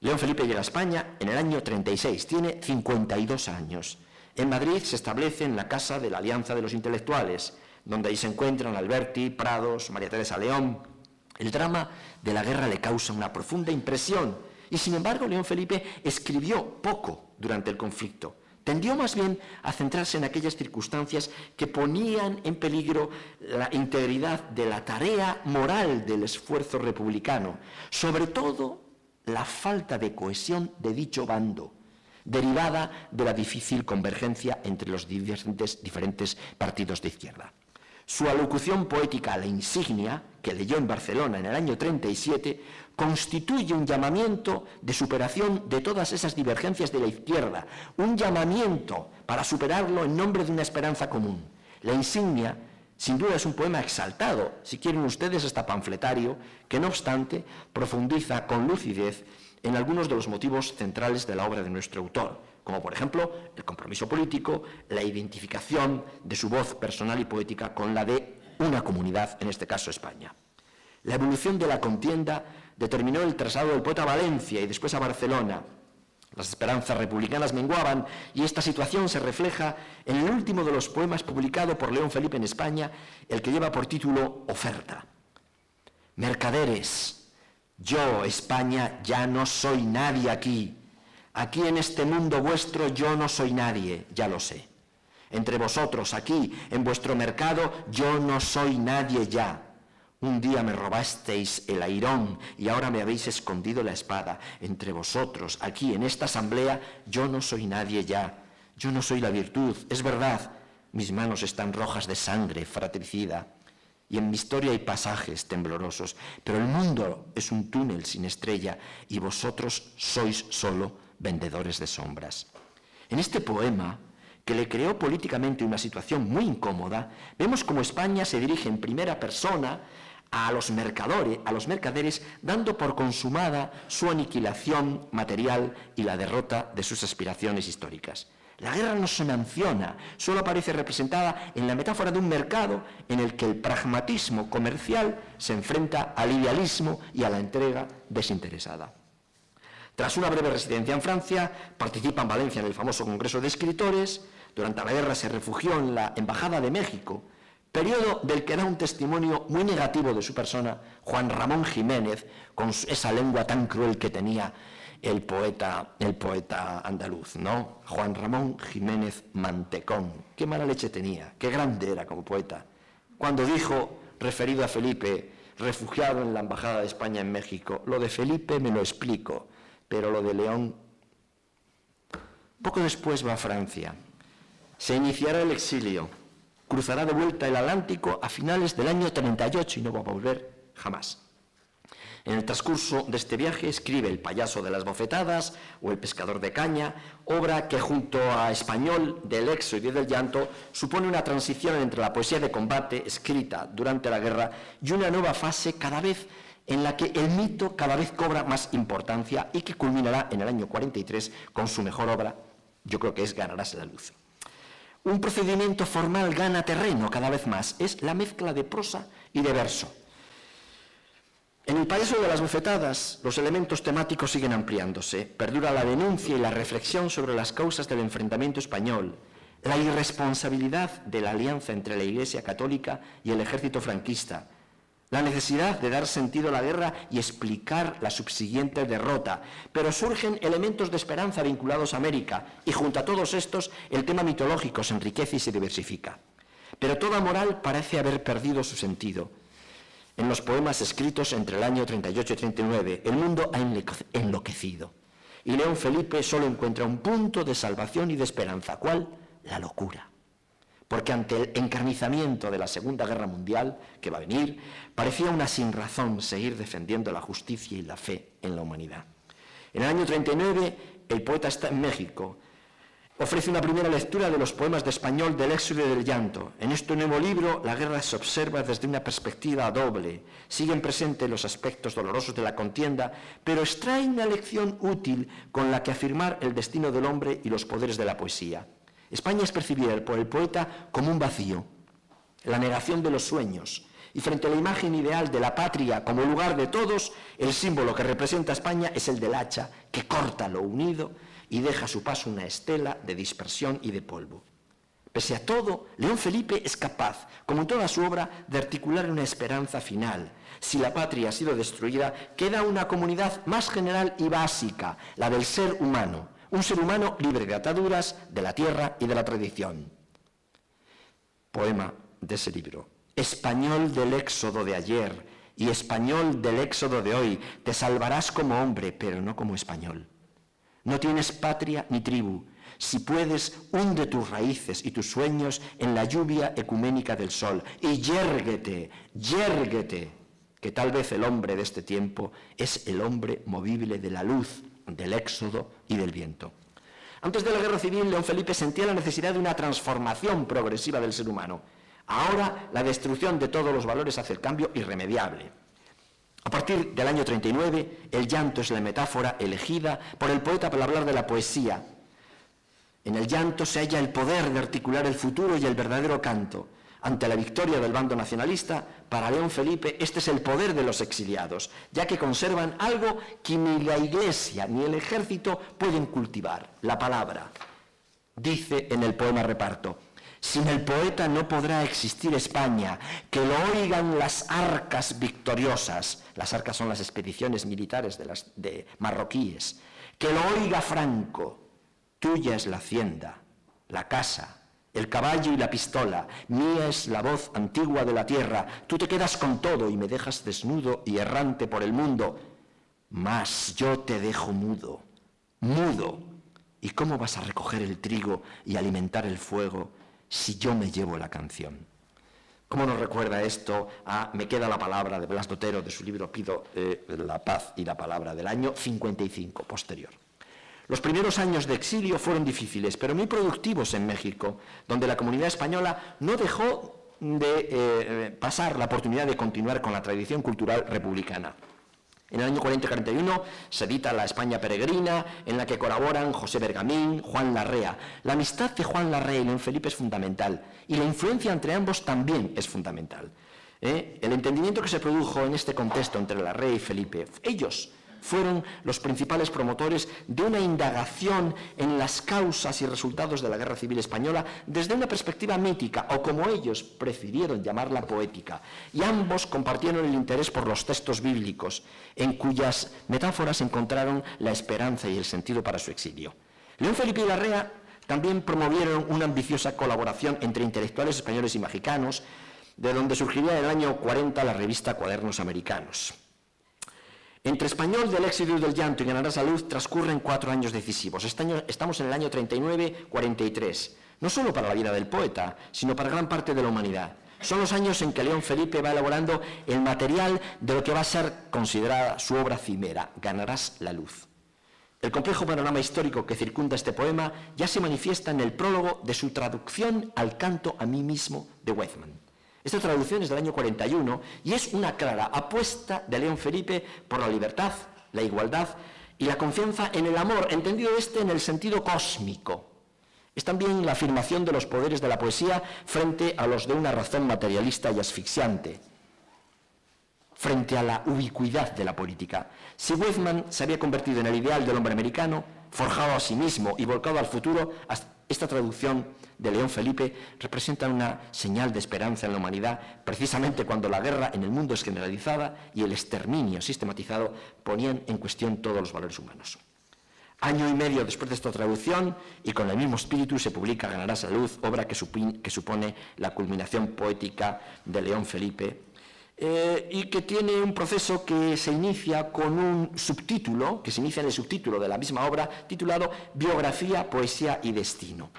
Speaker 3: León Felipe llega a España en el año 36, tiene 52 años. En Madrid se establece en la Casa de la Alianza de los Intelectuales, donde ahí se encuentran Alberti, Prados, María Teresa León. El drama de la guerra le causa una profunda impresión y, sin embargo, León Felipe escribió poco durante el conflicto. Tendió más bien a centrarse en aquellas circunstancias que ponían en peligro la integridad de la tarea moral del esfuerzo republicano, sobre todo la falta de cohesión de dicho bando, derivada de la difícil convergencia entre los diferentes partidos de izquierda. Su alocución poética a la insignia, que leyó en Barcelona en el año 37, constituye un llamamiento de superación de todas esas divergencias de la izquierda, un llamamiento para superarlo en nombre de una esperanza común. La insignia, sin duda, es un poema exaltado, si quieren ustedes, hasta panfletario, que no obstante profundiza con lucidez en algunos de los motivos centrales de la obra de nuestro autor, como por ejemplo el compromiso político, la identificación de su voz personal y poética con la de una comunidad, en este caso España. La evolución de la contienda determinó el traslado del poeta a Valencia y después a Barcelona. Las esperanzas republicanas menguaban y esta situación se refleja en el último de los poemas publicado por León Felipe en España, el que lleva por título Oferta. Mercaderes, yo, España, ya no soy nadie aquí. Aquí en este mundo vuestro yo no soy nadie, ya lo sé. Entre vosotros, aquí, en vuestro mercado, yo no soy nadie ya. Un día me robasteis el airón y ahora me habéis escondido la espada. Entre vosotros, aquí, en esta asamblea, yo no soy nadie ya. Yo no soy la virtud, es verdad. Mis manos están rojas de sangre fratricida. Y en mi historia hay pasajes temblorosos, pero el mundo es un túnel sin estrella y vosotros sois solo vendedores de sombras. En este poema, que le creó políticamente una situación muy incómoda, vemos cómo España se dirige en primera persona a los mercaderes, dando por consumada su aniquilación material y la derrota de sus aspiraciones históricas. La guerra no se menciona, solo aparece representada en la metáfora de un mercado en el que el pragmatismo comercial se enfrenta al idealismo y a la entrega desinteresada. Tras una breve residencia en Francia, participa en Valencia en el famoso Congreso de Escritores. Durante la guerra se refugió en la Embajada de México, periodo del que da un testimonio muy negativo de su persona Juan Ramón Jiménez, con esa lengua tan cruel que tenía el poeta andaluz, ¿no? Juan Ramón Jiménez Mantecón. Qué mala leche tenía, qué grande era como poeta. Cuando dijo, referido a Felipe, refugiado en la Embajada de España en México, lo de Felipe me lo explico, pero lo de León... Poco después va a Francia. Se iniciará el exilio. Cruzará de vuelta el Atlántico a finales del año 38 y no va a volver jamás. En el transcurso de este viaje escribe El payaso de las bofetadas o El pescador de caña, obra que junto a Español del éxodo y del llanto supone una transición entre la poesía de combate escrita durante la guerra y una nueva fase cada vez en la que el mito cada vez cobra más importancia y que culminará en el año 43 con su mejor obra, yo creo que es Ganarás la luz. Un procedimiento formal gana terreno cada vez más, es la mezcla de prosa y de verso. En El payaso de las bofetadas, los elementos temáticos siguen ampliándose. Perdura la denuncia y la reflexión sobre las causas del enfrentamiento español, la irresponsabilidad de la alianza entre la Iglesia católica y el ejército franquista, la necesidad de dar sentido a la guerra y explicar la subsiguiente derrota. Pero surgen elementos de esperanza vinculados a América, y junto a todos estos, el tema mitológico se enriquece y se diversifica. Pero toda moral parece haber perdido su sentido. En los poemas escritos entre el año 38 y 39, el mundo ha enloquecido. Y León Felipe solo encuentra un punto de salvación y de esperanza. ¿Cuál? La locura. Porque ante el encarnizamiento de la Segunda Guerra Mundial, que va a venir, parecía una sinrazón seguir defendiendo la justicia y la fe en la humanidad. En el año 39, el poeta está en México. Ofrece una primera lectura de los poemas de Español del éxodo y del llanto. En este nuevo libro, la guerra se observa desde una perspectiva doble. Siguen presentes los aspectos dolorosos de la contienda, pero extrae una lección útil con la que afirmar el destino del hombre y los poderes de la poesía. España es percibida por el poeta como un vacío, la negación de los sueños, y frente a la imagen ideal de la patria como lugar de todos, el símbolo que representa a España es el del hacha, que corta lo unido y deja a su paso una estela de dispersión y de polvo. Pese a todo, León Felipe es capaz, como en toda su obra, de articular una esperanza final. Si la patria ha sido destruida, queda una comunidad más general y básica, la del ser humano. Un ser humano libre de ataduras, de la tierra y de la tradición. Poema de ese libro. Español del éxodo de ayer y español del éxodo de hoy, te salvarás como hombre, pero no como español. No tienes patria ni tribu. Si puedes, hunde tus raíces y tus sueños en la lluvia ecuménica del sol y yérguete, que tal vez el hombre de este tiempo es el hombre movible de la luz, del éxodo y del viento. Antes de la guerra civil, León Felipe sentía la necesidad de una transformación progresiva del ser humano. Ahora, la destrucción de todos los valores hace el cambio irremediable. A partir del año 39, el llanto es la metáfora elegida por el poeta para hablar de la poesía. En el llanto se halla el poder de articular el futuro y el verdadero canto. Ante la victoria del bando nacionalista, para León Felipe este es el poder de los exiliados, ya que conservan algo que ni la Iglesia ni el ejército pueden cultivar, la palabra. Dice en el poema Reparto: sin el poeta no podrá existir España, que lo oigan las arcas victoriosas. Las arcas son las expediciones militares de marroquíes. Que lo oiga Franco. Tuya es la hacienda, la casa, el caballo y la pistola. Mía es la voz antigua de la tierra. Tú te quedas con todo y me dejas desnudo y errante por el mundo. Mas yo te dejo mudo, mudo. ¿Y cómo vas a recoger el trigo y alimentar el fuego si yo me llevo la canción? ¿Cómo nos recuerda esto a Me queda la palabra de Blas de Otero, de su libro Pido la paz y la palabra, del año 55, posterior? Los primeros años de exilio fueron difíciles, pero muy productivos en México, donde la comunidad española no dejó de pasar la oportunidad de continuar con la tradición cultural republicana. En el año 40-41 se edita La España Peregrina, en la que colaboran José Bergamín, Juan Larrea. La amistad de Juan Larrea y León Felipe es fundamental, y la influencia entre ambos también es fundamental. El entendimiento que se produjo en este contexto entre Larrea y Felipe, ellos fueron los principales promotores de una indagación en las causas y resultados de la Guerra Civil Española desde una perspectiva mítica, o como ellos prefirieron llamarla, poética, y ambos compartieron el interés por los textos bíblicos, en cuyas metáforas encontraron la esperanza y el sentido para su exilio. León Felipe y Larrea también promovieron una ambiciosa colaboración entre intelectuales españoles y mexicanos, de donde surgiría en el año 40 la revista Cuadernos Americanos. Entre Español del éxito y del llanto y Ganarás la luz transcurren 4 años decisivos. Estamos en el año 39-43, no solo para la vida del poeta, sino para gran parte de la humanidad. Son los años en que León Felipe va elaborando el material de lo que va a ser considerada su obra cimera, Ganarás la luz. El complejo panorama histórico que circunda este poema ya se manifiesta en el prólogo de su traducción al Canto a mí mismo de Weizmann. Esta traducción es del año 41 y es una clara apuesta de León Felipe por la libertad, la igualdad y la confianza en el amor, entendido en el sentido cósmico. Es también la afirmación de los poderes de la poesía frente a los de una razón materialista y asfixiante, frente a la ubicuidad de la política. Si Weizmann se había convertido en el ideal del hombre americano, forjado a sí mismo y volcado al futuro, esta traducción de León Felipe representa una señal de esperanza en la humanidad, precisamente cuando la guerra en el mundo es generalizada y el exterminio sistematizado ponían en cuestión todos los valores humanos. Año y medio después de esta traducción, y con el mismo espíritu, se publica Ganarás la luz, obra que supone la culminación poética de León Felipe, y que tiene un proceso que se inicia con un subtítulo, que se inicia en el subtítulo de la misma obra, titulado Biografía, Poesía y Destino.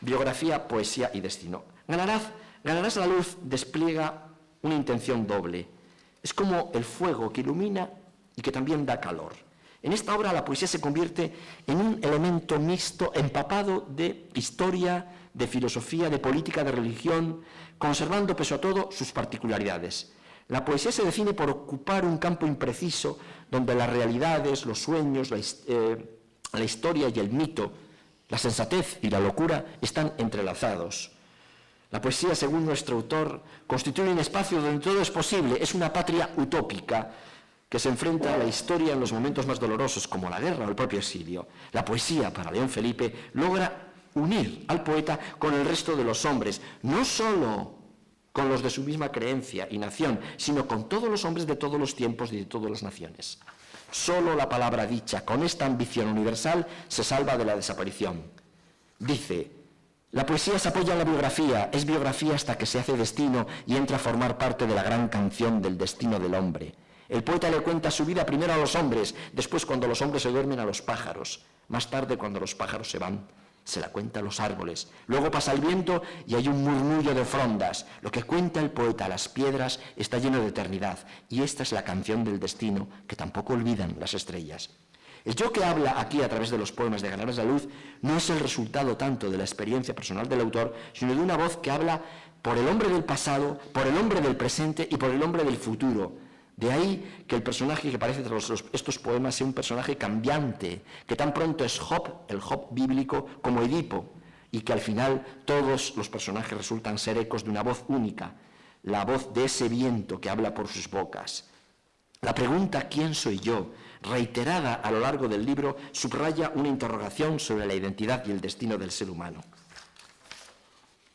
Speaker 3: Biografía, Poesía y Destino. Ganarás la luz despliega una intención doble. Es como el fuego que ilumina y que también da calor. En esta obra la poesía se convierte en un elemento mixto, empapado de historia, de filosofía, de política, de religión, conservando pese a todo sus particularidades. La poesía se define por ocupar un campo impreciso donde las realidades, los sueños, la historia y el mito, la sensatez y la locura están entrelazados. La poesía, según nuestro autor, constituye un espacio donde todo es posible, es una patria utópica que se enfrenta a la historia en los momentos más dolorosos, como la guerra o el propio exilio. La poesía, para León Felipe, logra unir al poeta con el resto de los hombres, no solo con los de su misma creencia y nación, sino con todos los hombres de todos los tiempos y de todas las naciones. Solo la palabra dicha con esta ambición universal se salva de la desaparición. Dice, la poesía se apoya en la biografía, es biografía hasta que se hace destino y entra a formar parte de la gran canción del destino del hombre. El poeta le cuenta su vida primero a los hombres, después cuando los hombres se duermen a los pájaros, más tarde cuando los pájaros se van, se la cuenta a los árboles, luego pasa el viento y hay un murmullo de frondas. Lo que cuenta el poeta a las piedras está lleno de eternidad, y esta es la canción del destino que tampoco olvidan las estrellas. El yo que habla aquí a través de los poemas de Ganarás la luz no es el resultado tanto de la experiencia personal del autor, sino de una voz que habla por el hombre del pasado, por el hombre del presente y por el hombre del futuro. De ahí que el personaje que aparece tras estos poemas sea un personaje cambiante, que tan pronto es Job, el Job bíblico, como Edipo, y que al final todos los personajes resultan ser ecos de una voz única, la voz de ese viento que habla por sus bocas. La pregunta ¿quién soy yo?, reiterada a lo largo del libro, subraya una interrogación sobre la identidad y el destino del ser humano.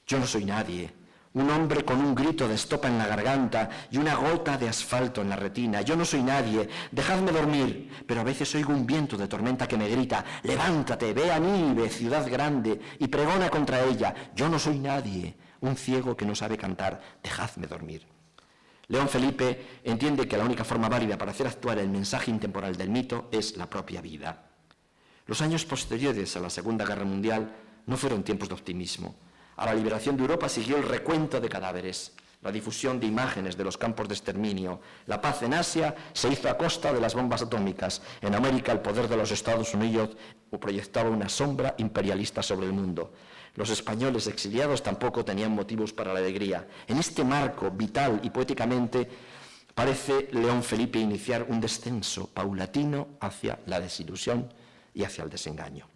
Speaker 3: Yo no soy nadie. Un hombre con un grito de estopa en la garganta y una gota de asfalto en la retina. Yo no soy nadie, dejadme dormir. Pero a veces oigo un viento de tormenta que me grita, levántate, ve a Nínive, ciudad grande, y pregona contra ella. Yo no soy nadie, un ciego que no sabe cantar, dejadme dormir. León Felipe entiende que la única forma válida para hacer actuar el mensaje intemporal del mito es la propia vida. Los años posteriores a la Segunda Guerra Mundial no fueron tiempos de optimismo. A la liberación de Europa siguió el recuento de cadáveres, la difusión de imágenes de los campos de exterminio. La paz en Asia se hizo a costa de las bombas atómicas. En América el poder de los Estados Unidos proyectaba una sombra imperialista sobre el mundo. Los españoles exiliados tampoco tenían motivos para la alegría. En este marco vital y poéticamente parece León Felipe iniciar un descenso paulatino hacia la desilusión y hacia el desengaño.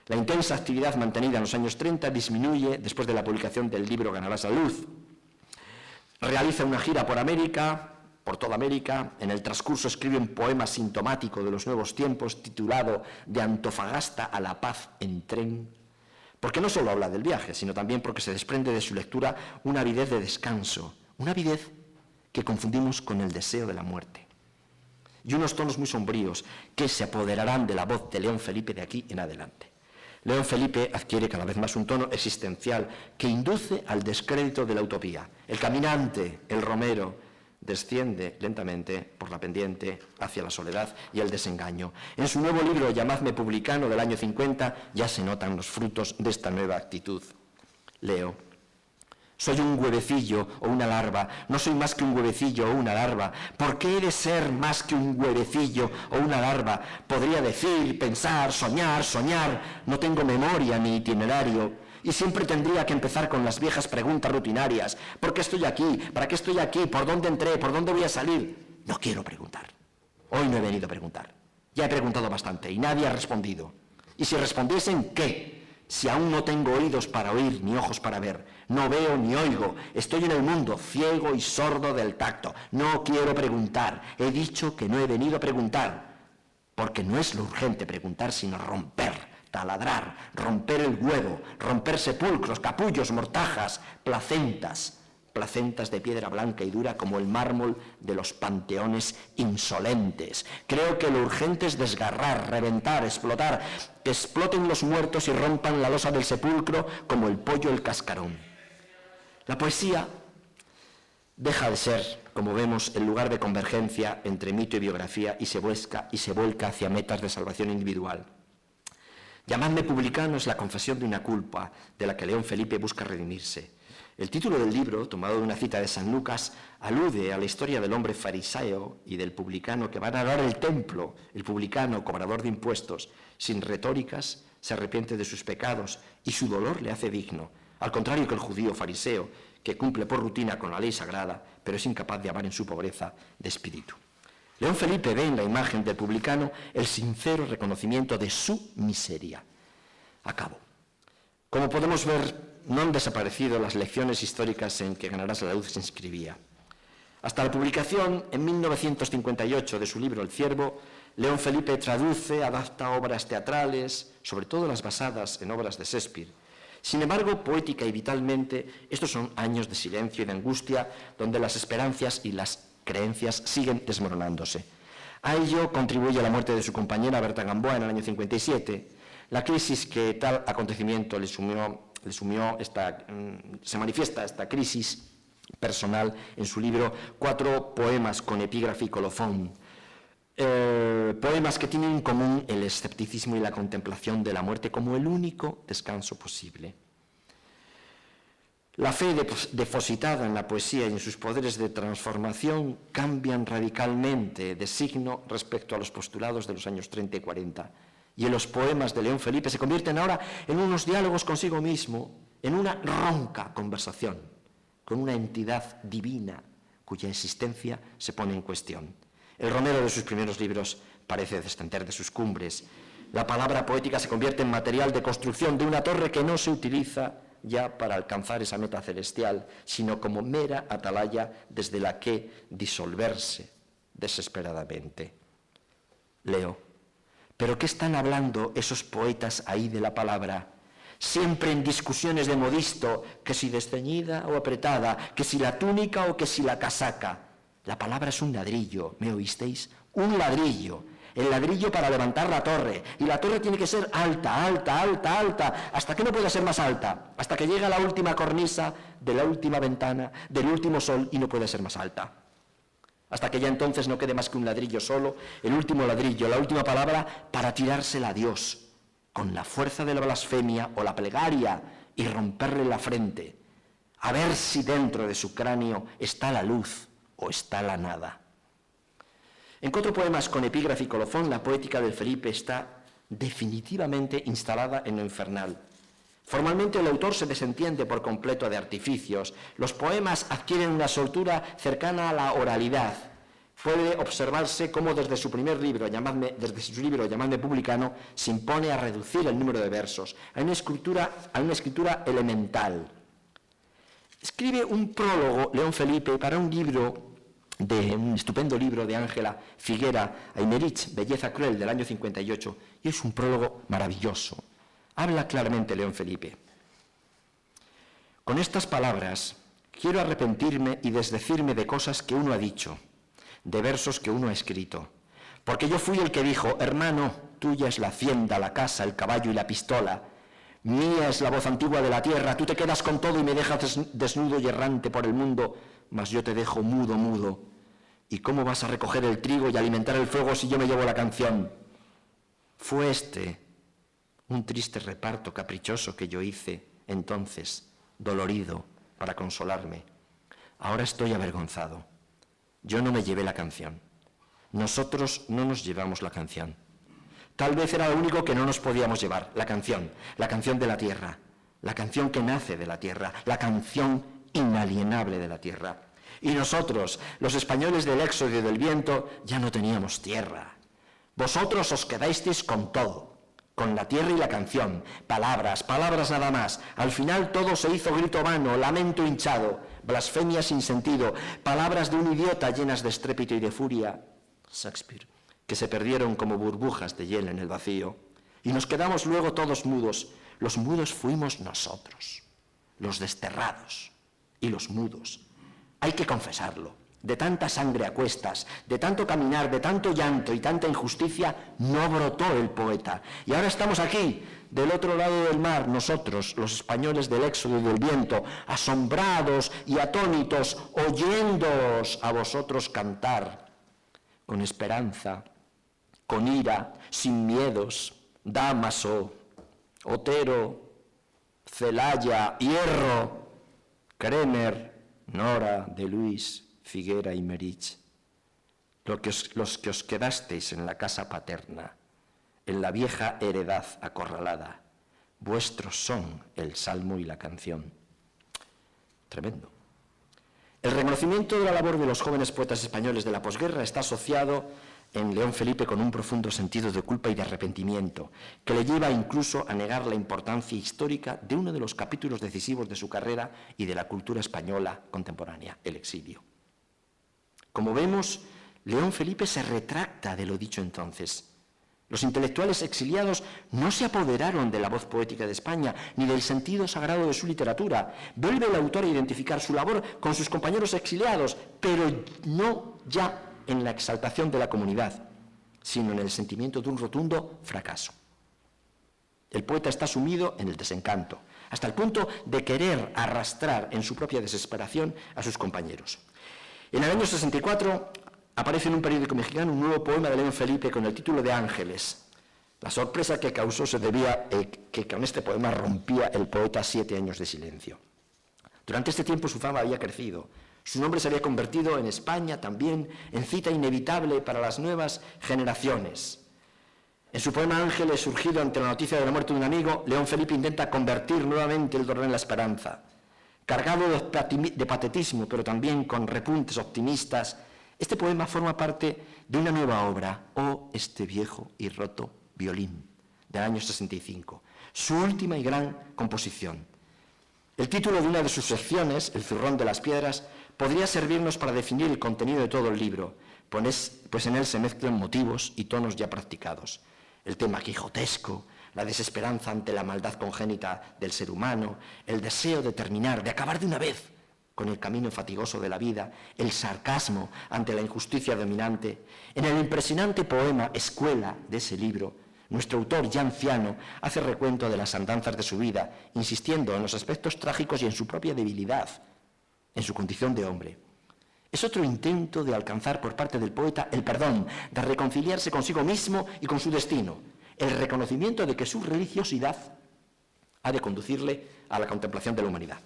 Speaker 3: La intensa actividad mantenida en los años 30 disminuye después de la publicación del libro Ganarás la luz. Realiza una gira por América, por toda América. En el transcurso escribe un poema sintomático de los nuevos tiempos titulado De Antofagasta a la paz en tren, porque no solo habla del viaje, sino también porque se desprende de su lectura una avidez de descanso, una avidez que confundimos con el deseo de la muerte, y unos tonos muy sombríos que se apoderarán de la voz de León Felipe de aquí en adelante. León Felipe adquiere cada vez más un tono existencial que induce al descrédito de la utopía. El caminante, el romero, desciende lentamente por la pendiente hacia la soledad y el desengaño. En su nuevo libro, Llamadme publicano, del año 50, ya se notan los frutos de esta nueva actitud. Leo: soy un huevecillo o una larva, no soy más que un huevecillo o una larva. ¿Por qué he de ser más que un huevecillo o una larva? Podría decir, pensar, soñar. No tengo memoria ni itinerario. Y siempre tendría que empezar con las viejas preguntas rutinarias. ¿Por qué estoy aquí? ¿Para qué estoy aquí? ¿Por dónde entré? ¿Por dónde voy a salir? No quiero preguntar. Hoy no he venido a preguntar. Ya he preguntado bastante y nadie ha respondido. Y si respondiesen, ¿qué? Si aún no tengo oídos para oír ni ojos para ver, no veo ni oigo, estoy en el mundo ciego y sordo del tacto. No quiero preguntar. He dicho que no he venido a preguntar, porque no es lo urgente preguntar, sino romper, taladrar, romper el huevo, romper sepulcros, capullos, mortajas, placentas de piedra blanca y dura como el mármol de los panteones insolentes. Creo que lo urgente es desgarrar, reventar, explotar, que exploten los muertos y rompan la losa del sepulcro como el pollo el cascarón. La poesía deja de ser, como vemos, el lugar de convergencia entre mito y biografía y se vuelca hacia metas de salvación individual. Llamadme publicano es la confesión de una culpa de la que León Felipe busca redimirse. El título del libro, tomado de una cita de San Lucas, alude a la historia del hombre fariseo y del publicano que va a narrar el templo. El publicano, cobrador de impuestos, sin retóricas, se arrepiente de sus pecados y su dolor le hace digno, al contrario que el judío fariseo, que cumple por rutina con la ley sagrada, pero es incapaz de amar en su pobreza de espíritu. León Felipe ve en la imagen del publicano el sincero reconocimiento de su miseria. Acabo. Como podemos ver, no han desaparecido las lecciones históricas en que Ganarás la luz se inscribía. Hasta la publicación, en 1958, de su libro El Ciervo, León Felipe traduce, adapta obras teatrales, sobre todo las basadas en obras de Shakespeare. Sin embargo, poética y vitalmente, estos son años de silencio y de angustia, donde las esperanzas y las creencias siguen desmoronándose. A ello contribuye la muerte de su compañera Berta Gamboa en el año 57, la crisis que tal acontecimiento se manifiesta esta crisis personal en su libro 4 poemas con epígrafe y colofón. Poemas que tienen en común el escepticismo y la contemplación de la muerte como el único descanso posible. La fe depositada en la poesía y en sus poderes de transformación cambian radicalmente de signo respecto a los postulados de los años 30 y 40. Y en los poemas de León Felipe se convierten ahora en unos diálogos consigo mismo, en una ronca conversación con una entidad divina cuya existencia se pone en cuestión. El romero de sus primeros libros parece descender de sus cumbres. La palabra poética se convierte en material de construcción de una torre que no se utiliza ya para alcanzar esa meta celestial, sino como mera atalaya desde la que disolverse desesperadamente. Leo: ¿pero qué están hablando esos poetas ahí de la palabra? Siempre en discusiones de modisto, que si desceñida o apretada, que si la túnica o que si la casaca. La palabra es un ladrillo, ¿me oísteis? Un ladrillo. El ladrillo para levantar la torre. Y la torre tiene que ser alta, alta, alta, alta, hasta que no pueda ser más alta, hasta que llega a la última cornisa de la última ventana, del último sol y no puede ser más alta. Hasta que ya entonces no quede más que un ladrillo solo, el último ladrillo, la última palabra para tirársela a Dios, con la fuerza de la blasfemia o la plegaria y romperle la frente, a ver si dentro de su cráneo está la luz o está la nada. En 4 poemas con epígrafe y colofón, la poética del Felipe está definitivamente instalada en lo infernal. Formalmente el autor se desentiende por completo de artificios. Los poemas adquieren una soltura cercana a la oralidad. Puede observarse cómo desde su libro, Llamadme publicano, se impone a reducir el número de versos a una escritura elemental. Escribe un prólogo, León Felipe, para un estupendo libro de Ángela Figuera, Aymerich, Belleza cruel, del año 58, y es un prólogo maravilloso. Habla claramente León Felipe. Con estas palabras quiero arrepentirme y desdecirme de cosas que uno ha dicho, de versos que uno ha escrito, porque yo fui el que dijo: hermano, tuya es la hacienda, la casa, el caballo y la pistola, mía es la voz antigua de la tierra, tú te quedas con todo y me dejas desnudo y errante por el mundo, mas yo te dejo mudo, mudo. ¿Y cómo vas a recoger el trigo y alimentar el fuego si yo me llevo la canción? Fue un triste reparto caprichoso que yo hice entonces, dolorido, para consolarme. Ahora estoy avergonzado. Yo no me llevé la canción. Nosotros no nos llevamos la canción. Tal vez era lo único que no nos podíamos llevar, la canción de la tierra, la canción que nace de la tierra, la canción inalienable de la tierra. Y nosotros, los españoles del éxodo y del viento, ya no teníamos tierra. Vosotros os quedasteis con todo, con la tierra y la canción, palabras nada más. Al final todo se hizo grito vano, lamento hinchado, blasfemia sin sentido, palabras de un idiota llenas de estrépito y de furia, Shakespeare, que se perdieron como burbujas de hielo en el vacío. Y nos quedamos luego todos mudos. Los mudos fuimos nosotros, los desterrados y los mudos. Hay que confesarlo. De tanta sangre a cuestas, de tanto caminar, de tanto llanto y tanta injusticia, no brotó el poeta. Y ahora estamos aquí, del otro lado del mar, nosotros, los españoles del éxodo y del viento, asombrados y atónitos, oyéndoos a vosotros cantar, con esperanza, con ira, sin miedos, Dámaso, Otero, Celaya, Hierro, Kremer, Nora, de Luis, Figuera y Merich, los que os quedasteis en la casa paterna, en la vieja heredad acorralada, vuestros son el salmo y la canción. Tremendo. El reconocimiento de la labor de los jóvenes poetas españoles de la posguerra está asociado en León Felipe con un profundo sentido de culpa y de arrepentimiento, que le lleva incluso a negar la importancia histórica de uno de los capítulos decisivos de su carrera y de la cultura española contemporánea, el exilio. Como vemos, León Felipe se retracta de lo dicho entonces. Los intelectuales exiliados no se apoderaron de la voz poética de España ni del sentido sagrado de su literatura. Vuelve el autor a identificar su labor con sus compañeros exiliados, pero no ya en la exaltación de la comunidad, sino en el sentimiento de un rotundo fracaso. El poeta está sumido en el desencanto, hasta el punto de querer arrastrar en su propia desesperación a sus compañeros. En el año 64 aparece en un periódico mexicano un nuevo poema de León Felipe con el título de Ángeles. La sorpresa que causó se debía a que con este poema rompía el poeta 7 años de silencio. Durante este tiempo su fama había crecido. Su nombre se había convertido en España también en cita inevitable para las nuevas generaciones. En su poema Ángeles, surgido ante la noticia de la muerte de un amigo, León Felipe intenta convertir nuevamente el dolor en la esperanza. Cargado de patetismo, pero también con repuntes optimistas, este poema forma parte de una nueva obra, Oh, este viejo y roto violín, del año 65, su última y gran composición. El título de una de sus secciones, El zurrón de las piedras, podría servirnos para definir el contenido de todo el libro, pues en él se mezclan motivos y tonos ya practicados. El tema quijotesco, la desesperanza ante la maldad congénita del ser humano, el deseo de terminar, de acabar de una vez con el camino fatigoso de la vida, el sarcasmo ante la injusticia dominante. En el impresionante poema Escuela de ese libro, nuestro autor, ya anciano, hace recuento de las andanzas de su vida, insistiendo en los aspectos trágicos y en su propia debilidad, en su condición de hombre. Es otro intento de alcanzar por parte del poeta el perdón, de reconciliarse consigo mismo y con su destino, el reconocimiento de que su religiosidad ha de conducirle a la contemplación de la humanidad.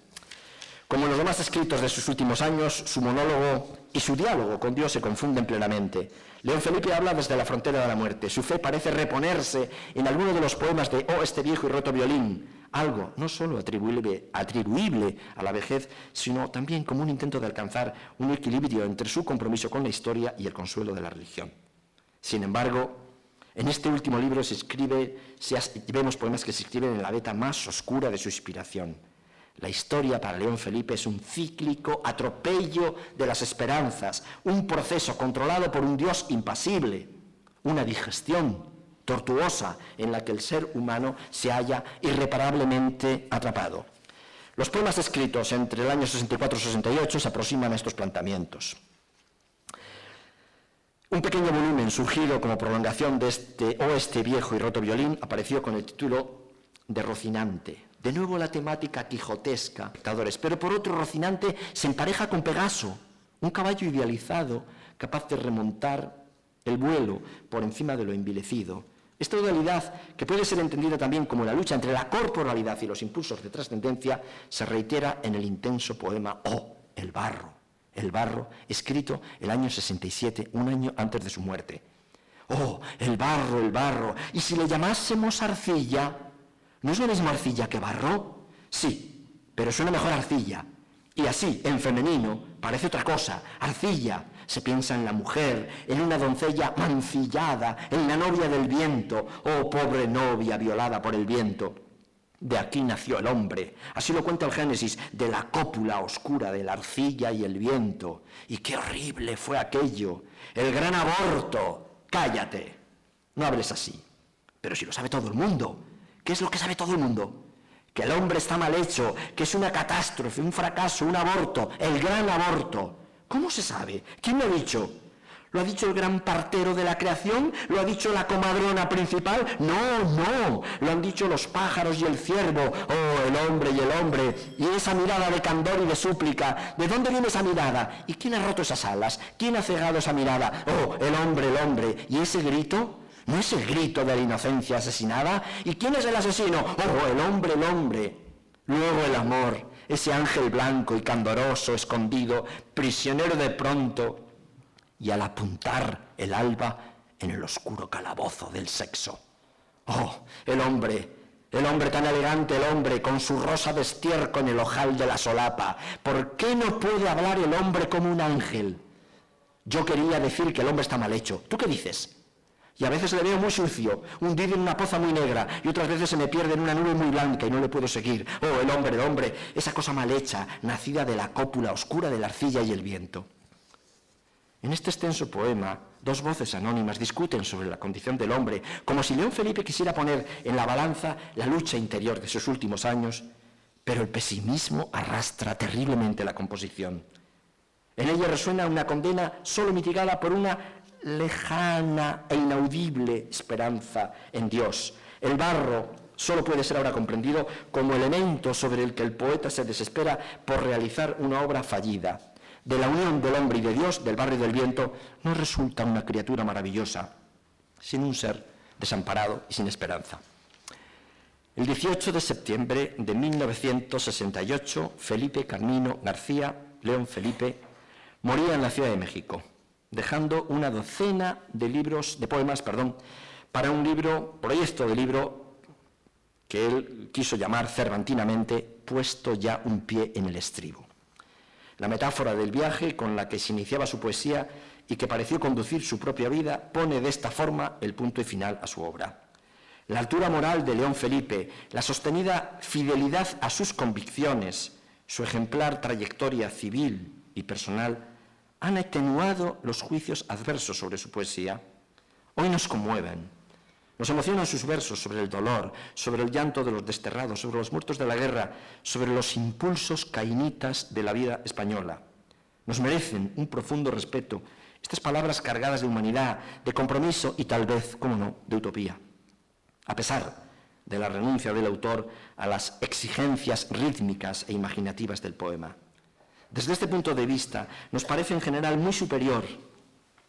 Speaker 3: Como en los demás escritos de sus últimos años, su monólogo y su diálogo con Dios se confunden plenamente. León Felipe habla desde la frontera de la muerte. Su fe parece reponerse en alguno de los poemas de Oh, este viejo y roto violín, algo no solo atribuible a la vejez, sino también como un intento de alcanzar un equilibrio entre su compromiso con la historia y el consuelo de la religión. Sin embargo, en este último libro vemos poemas que se escriben en la veta más oscura de su inspiración. La historia para León Felipe es un cíclico atropello de las esperanzas, un proceso controlado por un Dios impasible, una digestión tortuosa en la que el ser humano se halla irreparablemente atrapado. Los poemas escritos entre el año 64 y 68 se aproximan a estos planteamientos. Un pequeño volumen surgido como prolongación de este viejo y roto violín apareció con el título de Rocinante. De nuevo la temática quijotesca, espectadores, pero por otro Rocinante se empareja con Pegaso, un caballo idealizado capaz de remontar el vuelo por encima de lo envilecido. Esta dualidad, que puede ser entendida también como la lucha entre la corporalidad y los impulsos de trascendencia, se reitera en el intenso poema Oh, el barro, escrito el año 67, un año antes de su muerte. Oh, el barro, y si le llamásemos arcilla, ¿no es lo mismo arcilla que barro? Sí, pero suena mejor arcilla. Y así, en femenino, parece otra cosa, arcilla. Se piensa en la mujer, en una doncella mancillada, en la novia del viento, oh pobre novia violada por el viento. De aquí nació el hombre, así lo cuenta el Génesis, de la cópula oscura de la arcilla y el viento. Y qué horrible fue aquello, el gran aborto. Cállate, no hables así. Pero si lo sabe todo el mundo, ¿qué es lo que sabe todo el mundo? Que el hombre está mal hecho, que es una catástrofe, un fracaso, un aborto, el gran aborto. ¿Cómo se sabe? ¿Quién lo ha dicho? ¿Lo ha dicho el gran partero de la creación? ¿Lo ha dicho la comadrona principal? No, lo han dicho los pájaros y el ciervo. Oh, el hombre, y esa mirada de candor y de súplica. ¿De dónde viene esa mirada? ¿Y quién ha roto esas alas? ¿Quién ha cegado esa mirada? Oh, el hombre, ¿y ese grito? ¿No es el grito de la inocencia asesinada? ¿Y quién es el asesino? Oh, el hombre. Luego el amor, ese ángel blanco y candoroso, escondido, prisionero de pronto, y al apuntar el alba en el oscuro calabozo del sexo. Oh, el hombre tan elegante, el hombre con su rosa de estiércol en el ojal de la solapa. ¿Por qué no puede hablar el hombre como un ángel? Yo quería decir que el hombre está mal hecho. ¿Tú qué dices? Y a veces le veo muy sucio, hundido en una poza muy negra, y otras veces se me pierde en una nube muy blanca y no le puedo seguir. Oh, el hombre, esa cosa mal hecha, nacida de la cópula oscura de la arcilla y el viento. En este extenso poema, dos voces anónimas discuten sobre la condición del hombre, como si León Felipe quisiera poner en la balanza la lucha interior de sus últimos años, pero el pesimismo arrastra terriblemente la composición. En ella resuena una condena solo mitigada por una lejana e inaudible esperanza en Dios. El barro solo puede ser ahora comprendido como elemento sobre el que el poeta se desespera por realizar una obra fallida. De la unión del hombre y de Dios, del barro y del viento, no resulta una criatura maravillosa, sino un ser desamparado y sin esperanza. El 18 de septiembre de 1968, Felipe Carmino García, León Felipe, moría en la Ciudad de México, dejando una docena de poemas, para un proyecto de libro que él quiso llamar cervantinamente Puesto ya un pie en el estribo. La metáfora del viaje con la que se iniciaba su poesía y que pareció conducir su propia vida pone de esta forma el punto y final a su obra. La altura moral de León Felipe, la sostenida fidelidad a sus convicciones, su ejemplar trayectoria civil y personal han atenuado los juicios adversos sobre su poesía. Hoy nos conmueven, nos emocionan sus versos sobre el dolor, sobre el llanto de los desterrados, sobre los muertos de la guerra, sobre los impulsos caínitas de la vida española. Nos merecen un profundo respeto estas palabras cargadas de humanidad, de compromiso y tal vez, cómo no, de utopía. A pesar de la renuncia del autor a las exigencias rítmicas e imaginativas del poema. Desde este punto de vista, nos parece en general muy superior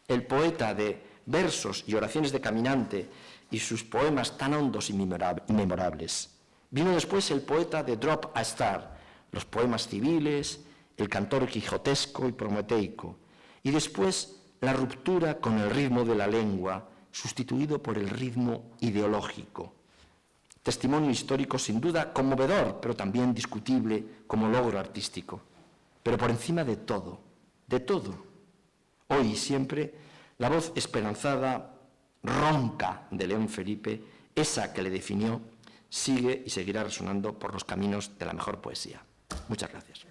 Speaker 3: el poeta de versos y oraciones de caminante y sus poemas tan hondos y memorables. Vino después el poeta de Drop a Star, los poemas civiles, el cantor quijotesco y prometeico, y después la ruptura con el ritmo de la lengua, sustituido por el ritmo ideológico. Testimonio histórico sin duda conmovedor, pero también discutible como logro artístico. Pero por encima de todo, hoy y siempre, la voz esperanzada, ronca de León Felipe, esa que le definió, sigue y seguirá resonando por los caminos de la mejor poesía. Muchas gracias.